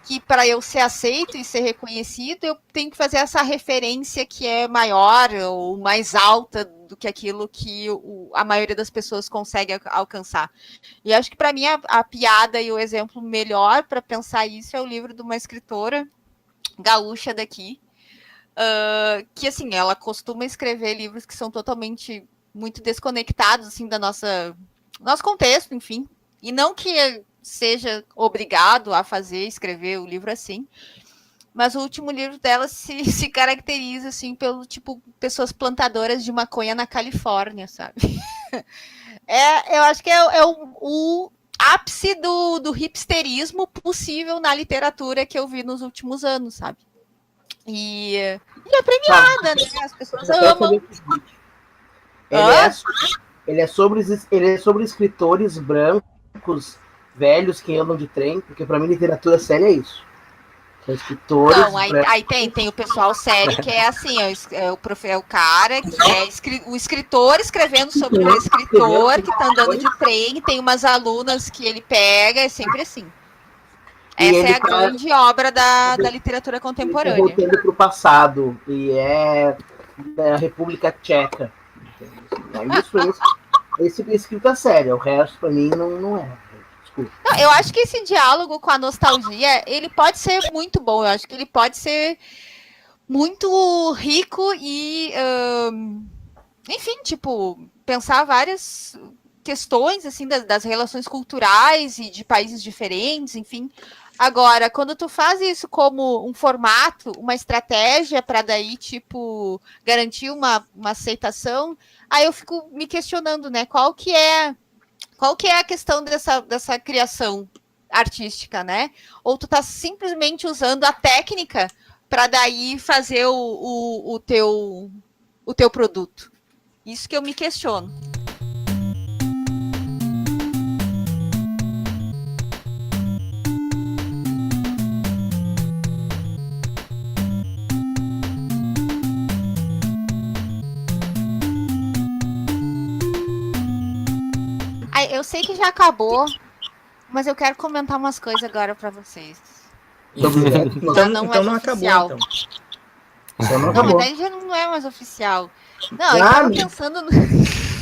F: que para eu ser aceito e ser reconhecido, eu tenho que fazer essa referência que é maior ou mais alta do que aquilo que a maioria das pessoas consegue alcançar. E acho que para mim a piada e o exemplo melhor para pensar isso é o livro de uma escritora gaúcha daqui, que assim, ela costuma escrever livros que são totalmente muito desconectados assim da nosso contexto, enfim. E não que seja obrigado a escrever o livro assim, mas o último livro dela se caracteriza assim pelo tipo pessoas plantadoras de maconha na Califórnia, sabe? Eu acho que é o ápice do hipsterismo possível na literatura que eu vi nos últimos anos, sabe? E é premiada, né? As pessoas amam.
A: Ele é sobre escritores brancos velhos que andam de trem, porque para mim literatura séria é isso. São escritores.
F: Não, aí tem o pessoal sério que é assim, é o cara que é o escritor escrevendo sobre o escritor que tá andando de trem, tem umas alunas que ele pega, é sempre assim. Essa é a grande obra da literatura contemporânea.
A: Voltando para o passado, e é da República Tcheca. Esse escrita séria, o resto para mim não é.
F: Não, eu acho que esse diálogo com a nostalgia, ele pode ser muito bom. Eu acho que ele pode ser muito rico e, enfim, tipo, pensar várias questões, assim, das relações culturais e de países diferentes, enfim. Agora, quando tu faz isso como um formato, uma estratégia para daí, tipo, garantir uma aceitação, aí eu fico me questionando, né, qual que é a questão dessa criação artística, né? Ou tu tá simplesmente usando a técnica para daí fazer o teu produto? Isso que eu me questiono. Eu sei que já acabou, mas eu quero comentar umas coisas agora para vocês.
B: Então não acabou, então.
F: Não, mas daí já não é mais oficial. Não, eu tava pensando...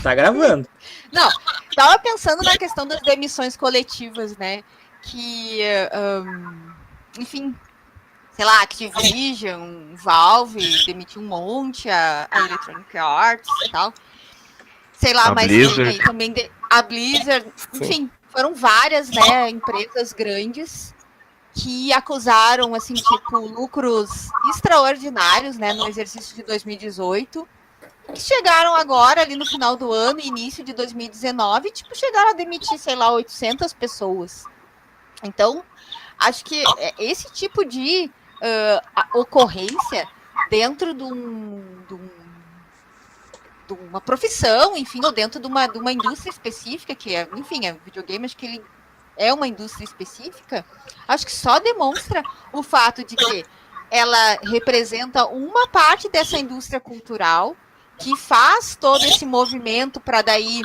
B: Tá gravando.
F: Não, tava pensando na questão das demissões coletivas, né? Que, enfim, sei lá, Activision, Valve demitiu um monte, a Electronic Arts e tal. Sei lá, mas
D: Blizzard.
F: também a Blizzard, enfim, foram várias, né, empresas grandes que acusaram, assim, tipo, lucros extraordinários, né, no exercício de 2018, que chegaram agora, ali no final do ano, início de 2019, tipo, chegaram a demitir, sei lá, 800 pessoas. Então, acho que esse tipo de ocorrência dentro de uma profissão, enfim, ou dentro de uma indústria específica, que é, enfim, videogame, acho que ele é uma indústria específica, acho que só demonstra o fato de que ela representa uma parte dessa indústria cultural que faz todo esse movimento para daí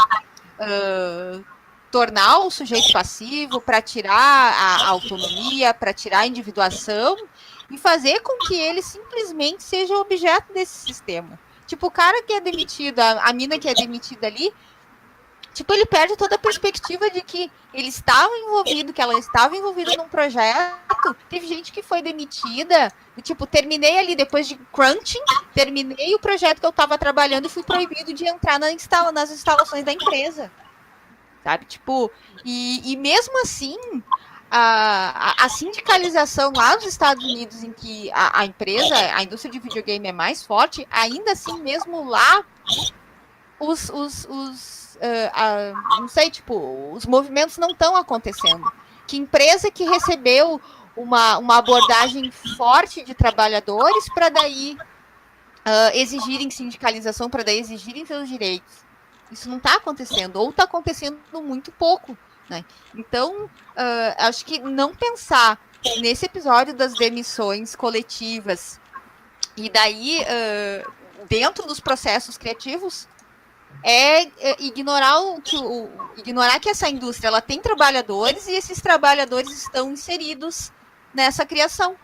F: tornar o sujeito passivo, para tirar a autonomia, para tirar a individuação e fazer com que ele simplesmente seja objeto desse sistema. Tipo, o cara que é demitido, a mina que é demitida ali, tipo, ele perde toda a perspectiva de que ele estava envolvido, que ela estava envolvida num projeto. Teve gente que foi demitida, tipo, terminei ali depois de crunching, terminei o projeto que eu estava trabalhando e fui proibido de entrar nas instalações da empresa. Sabe? Tipo, e mesmo assim, a sindicalização lá nos Estados Unidos, em que a empresa, a indústria de videogame é mais forte, ainda assim, mesmo lá, não sei, tipo, os movimentos não estão acontecendo. Que empresa que recebeu uma abordagem forte de trabalhadores para daí exigirem sindicalização, para daí exigirem seus direitos? Isso não está acontecendo, ou está acontecendo muito pouco, né? Então, acho que não pensar nesse episódio das demissões coletivas e daí, dentro dos processos criativos, ignorar que essa indústria ela tem trabalhadores e esses trabalhadores estão inseridos nessa criação.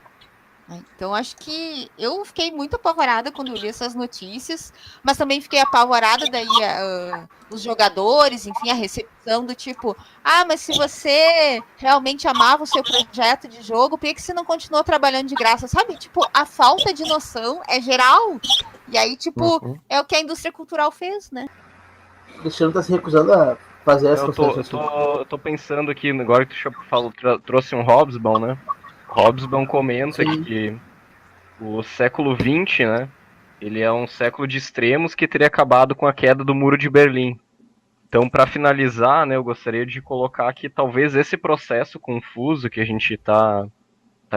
F: Então, acho que eu fiquei muito apavorada quando eu li essas notícias, mas também fiquei apavorada daí os jogadores, enfim, a recepção do tipo, mas se você realmente amava o seu projeto de jogo, por que você não continuou trabalhando de graça? Sabe? Tipo, a falta de noção é geral. E aí, tipo, é o que a indústria cultural fez, né?
A: O Cristiano tá se recusando a fazer essa
D: Eu tô pensando aqui, agora que tu trouxe um Hobsbawm, né? Hobsbawm comenta que o século XX, né, ele é um século de extremos que teria acabado com a queda do Muro de Berlim. Então, para finalizar, né, eu gostaria de colocar que talvez esse processo confuso que a gente está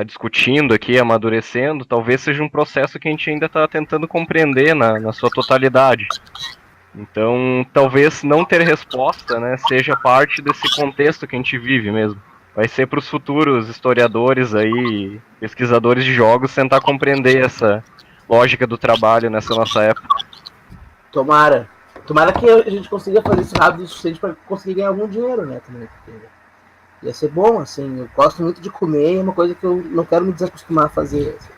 D: discutindo aqui, amadurecendo, talvez seja um processo que a gente ainda está tentando compreender na sua totalidade. Então, talvez não ter resposta, né, seja parte desse contexto que a gente vive mesmo. Vai ser para os futuros historiadores aí, pesquisadores de jogos, tentar compreender essa lógica do trabalho nessa nossa época.
A: Tomara que a gente consiga fazer isso rápido o suficiente para conseguir ganhar algum dinheiro, né, também. Ia ser bom, assim, eu gosto muito de comer, é uma coisa que eu não quero me desacostumar a fazer. Assim.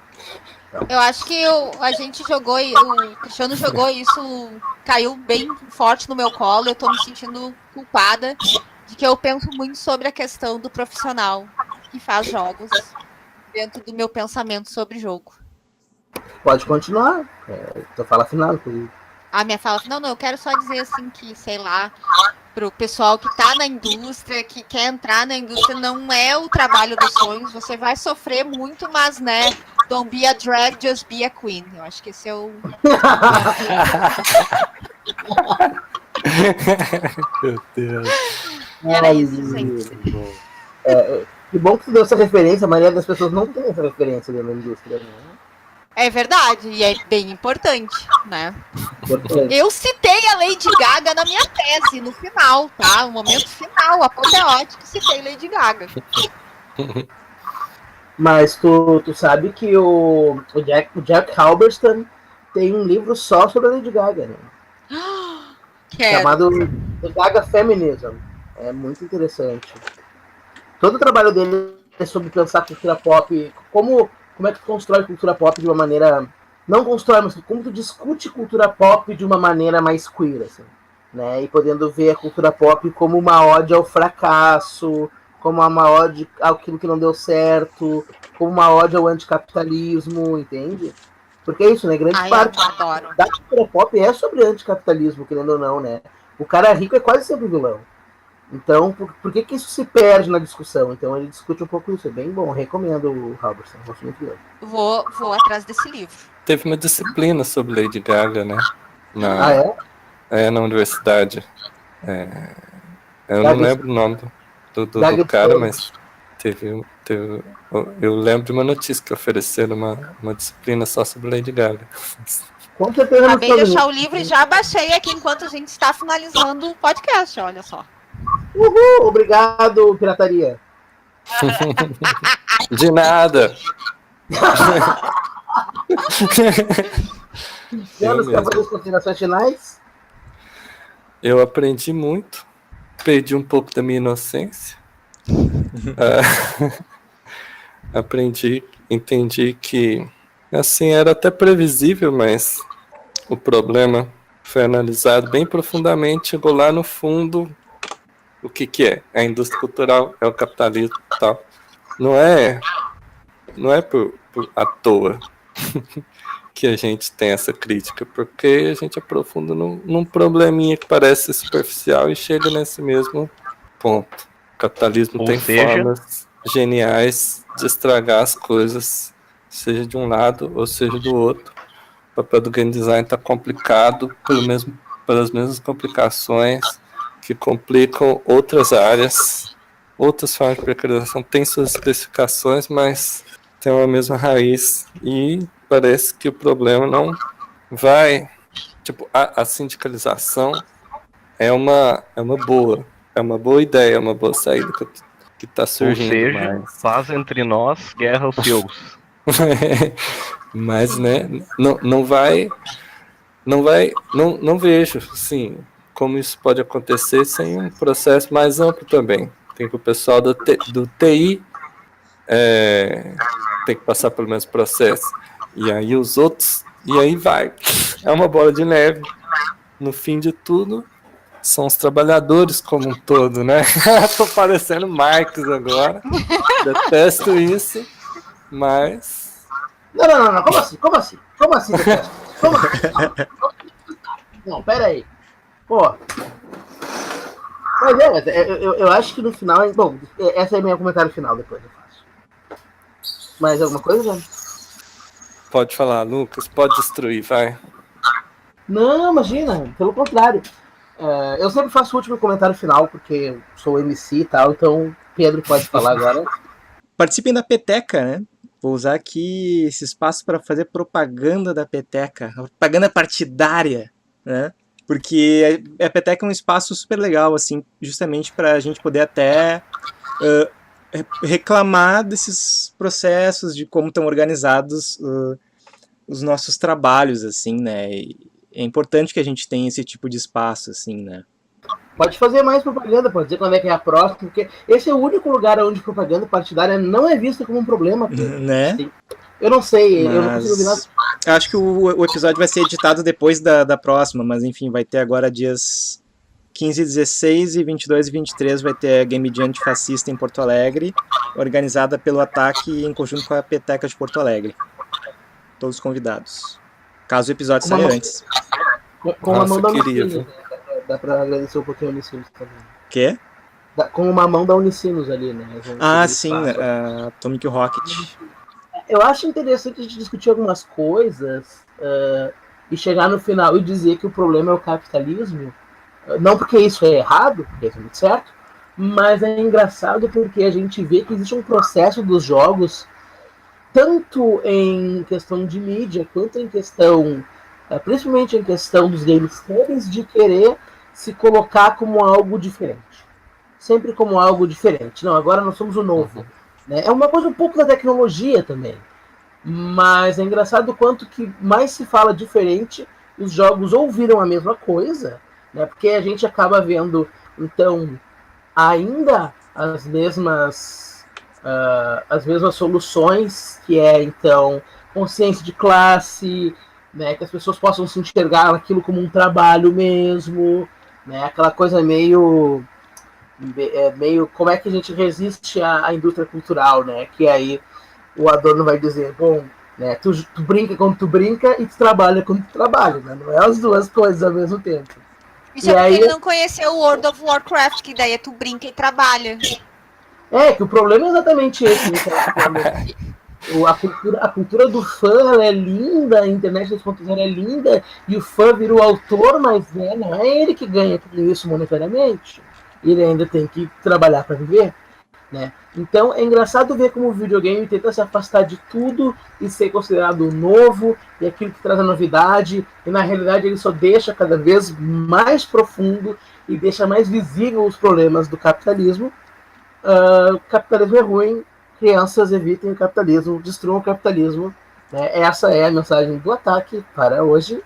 A: Então.
F: Eu acho que a gente jogou, o Cristiano jogou isso, caiu bem forte no meu colo, eu tô me sentindo culpada de que eu penso muito sobre a questão do profissional que faz jogos dentro do meu pensamento sobre jogo.
A: Pode continuar, tua fala final.
F: A minha fala final, não, eu quero só dizer assim que, sei lá, pro pessoal que tá na indústria, que quer entrar na indústria, não é o trabalho dos sonhos, você vai sofrer muito, mas, né, don't be a drag, just be a queen. Eu acho que esse é o...
C: Meu Deus.
F: Era isso, gente.
A: Que bom que tu deu essa referência, a maioria das pessoas não tem essa referência dentro da indústria, né?
F: É verdade, e é bem importante, né?
A: Importante.
F: Eu citei a Lady Gaga na minha tese, no final, tá? No momento final, apoteótico, citei Lady Gaga.
A: Mas tu sabe que o Jack Halberstam tem um livro só sobre a Lady Gaga, né? Chamado The Gaga Feminism. É muito interessante. Todo o trabalho dele é sobre pensar cultura pop, como é que tu constrói cultura pop de uma maneira... Não constrói, mas como tu discute cultura pop de uma maneira mais queer, assim, né? E podendo ver a cultura pop como uma ode ao fracasso, como uma ode àquilo que não deu certo, como uma ode ao anticapitalismo, entende? Porque é isso, né? Grande parte da cultura pop é sobre anticapitalismo, querendo ou não, né? O cara rico é quase sempre vilão. Então, por que isso se perde na discussão? Então, ele discute um pouco isso. É bem bom. Recomendo o Halberstam. Gosto muito dele.
F: Vou atrás desse livro.
C: Teve uma disciplina sobre Lady Gaga, né? Na universidade. Eu não lembro o nome do cara, mas teve. Eu lembro de uma notícia que ofereceram uma disciplina só sobre Lady Gaga.
A: Com certeza.
F: Acabei de achar o livro e já baixei aqui enquanto a gente está finalizando o podcast, olha só.
A: Uhul! Obrigado, pirataria.
C: De nada.
A: Jonas, quer fazer as considerações finais?
C: Eu aprendi muito, perdi um pouco da minha inocência. Entendi que, assim, era até previsível, mas o problema foi analisado bem profundamente, chegou lá no fundo, o que é? É a indústria cultural, é o capitalismo e tal. Não é por à toa que a gente tem essa crítica, porque a gente aprofunda num probleminha que parece superficial e chega nesse mesmo ponto. O capitalismo tem formas geniais de estragar as coisas, seja de um lado ou seja do outro. O papel do game design está complicado pelas mesmas complicações que complicam outras áreas, outras formas de precarização têm suas especificações, mas tem uma mesma raiz e parece que o problema não vai... Tipo, a sindicalização é uma boa ideia, é uma boa saída que está surgindo.
D: Ou seja, paz entre nós, guerra aos seus.
C: Mas, né, não vejo, assim, como isso pode acontecer sem um processo mais amplo também. Tem que o pessoal do TI tem que passar pelo mesmo processo. E aí os outros, e aí vai. É uma bola de neve. No fim de tudo, são os trabalhadores como um todo, né? Tô parecendo Marx agora. Detesto isso, mas...
A: Não. Como assim? Detesto? Como assim? Não, pera aí. Pô. Mas eu acho que no final... Bom, esse é meu comentário final, depois eu faço. Mais alguma coisa, João?
C: Pode falar, Lucas. Pode destruir, vai.
A: Não, imagina. Pelo contrário. Eu sempre faço o último comentário final, porque eu sou MC e tal, então Pedro pode falar agora.
B: Participem da Peteca, né? Vou usar aqui esse espaço para fazer propaganda da Peteca, propaganda partidária, né? Porque a Peteca é um espaço super legal, assim, justamente para a gente poder até reclamar desses processos, de como estão organizados os nossos trabalhos, assim, né? E é importante que a gente tenha esse tipo de espaço, assim, né?
A: Pode fazer mais propaganda, pode dizer quando é que é a próxima, porque esse é o único lugar onde propaganda partidária não é vista como um problema.
B: Né?
A: Assim, eu não sei,
B: mas
A: eu não consigo ver nada.
B: Acho que o episódio vai ser editado depois da próxima, mas enfim, vai ter agora dias 15 e 16 e 22 e 23 vai ter a Game Jam Antifascista em Porto Alegre, organizada pelo Ataque em conjunto com a Peteca de Porto Alegre. Todos convidados. Caso o episódio saia antes.
A: Com a mão da Unicinos, dá pra agradecer um pouquinho a Unicinos também.
B: Quê?
A: Com uma mão da Unicinos ali, né?
B: Sim, a Atomic Rocket.
A: Eu acho interessante a gente discutir algumas coisas e chegar no final e dizer que o problema é o capitalismo. Não porque isso é errado, porque isso é muito certo, mas é engraçado porque a gente vê que existe um processo dos jogos, tanto em questão de mídia, quanto em questão, principalmente em questão dos game studies, de querer se colocar como algo diferente. Sempre como algo diferente. Não, agora nós somos o novo. Né? É uma coisa um pouco da tecnologia também. Mas é engraçado o quanto que mais se fala diferente, os jogos ou viram a mesma coisa, né? Porque a gente acaba vendo, então, ainda as mesmas soluções, que é, então, consciência de classe, né? Que as pessoas possam se enxergar aquilo como um trabalho mesmo, né? Aquela coisa meio como é que a gente resiste à indústria cultural, né? Que aí o Adorno vai dizer, bom, né, tu brinca quando tu brinca e tu trabalha quando tu trabalha, né? Não é as duas coisas ao mesmo tempo.
F: Isso é porque ele não conheceu o World of Warcraft, que daí é tu brinca e trabalha.
A: Que o problema é exatamente esse. A cultura do fã, ela é linda, a internet 2.0 é linda, e o fã vira o autor, mas não é ele que ganha tudo isso monetariamente. Ele ainda tem que trabalhar para viver, né? Então é engraçado ver como o videogame tenta se afastar de tudo e ser considerado novo e aquilo que traz a novidade, e na realidade ele só deixa cada vez mais profundo e deixa mais visível os problemas do capitalismo. O capitalismo é ruim, crianças evitem o capitalismo, destruam o capitalismo, né? Essa é a mensagem do Ataque para hoje.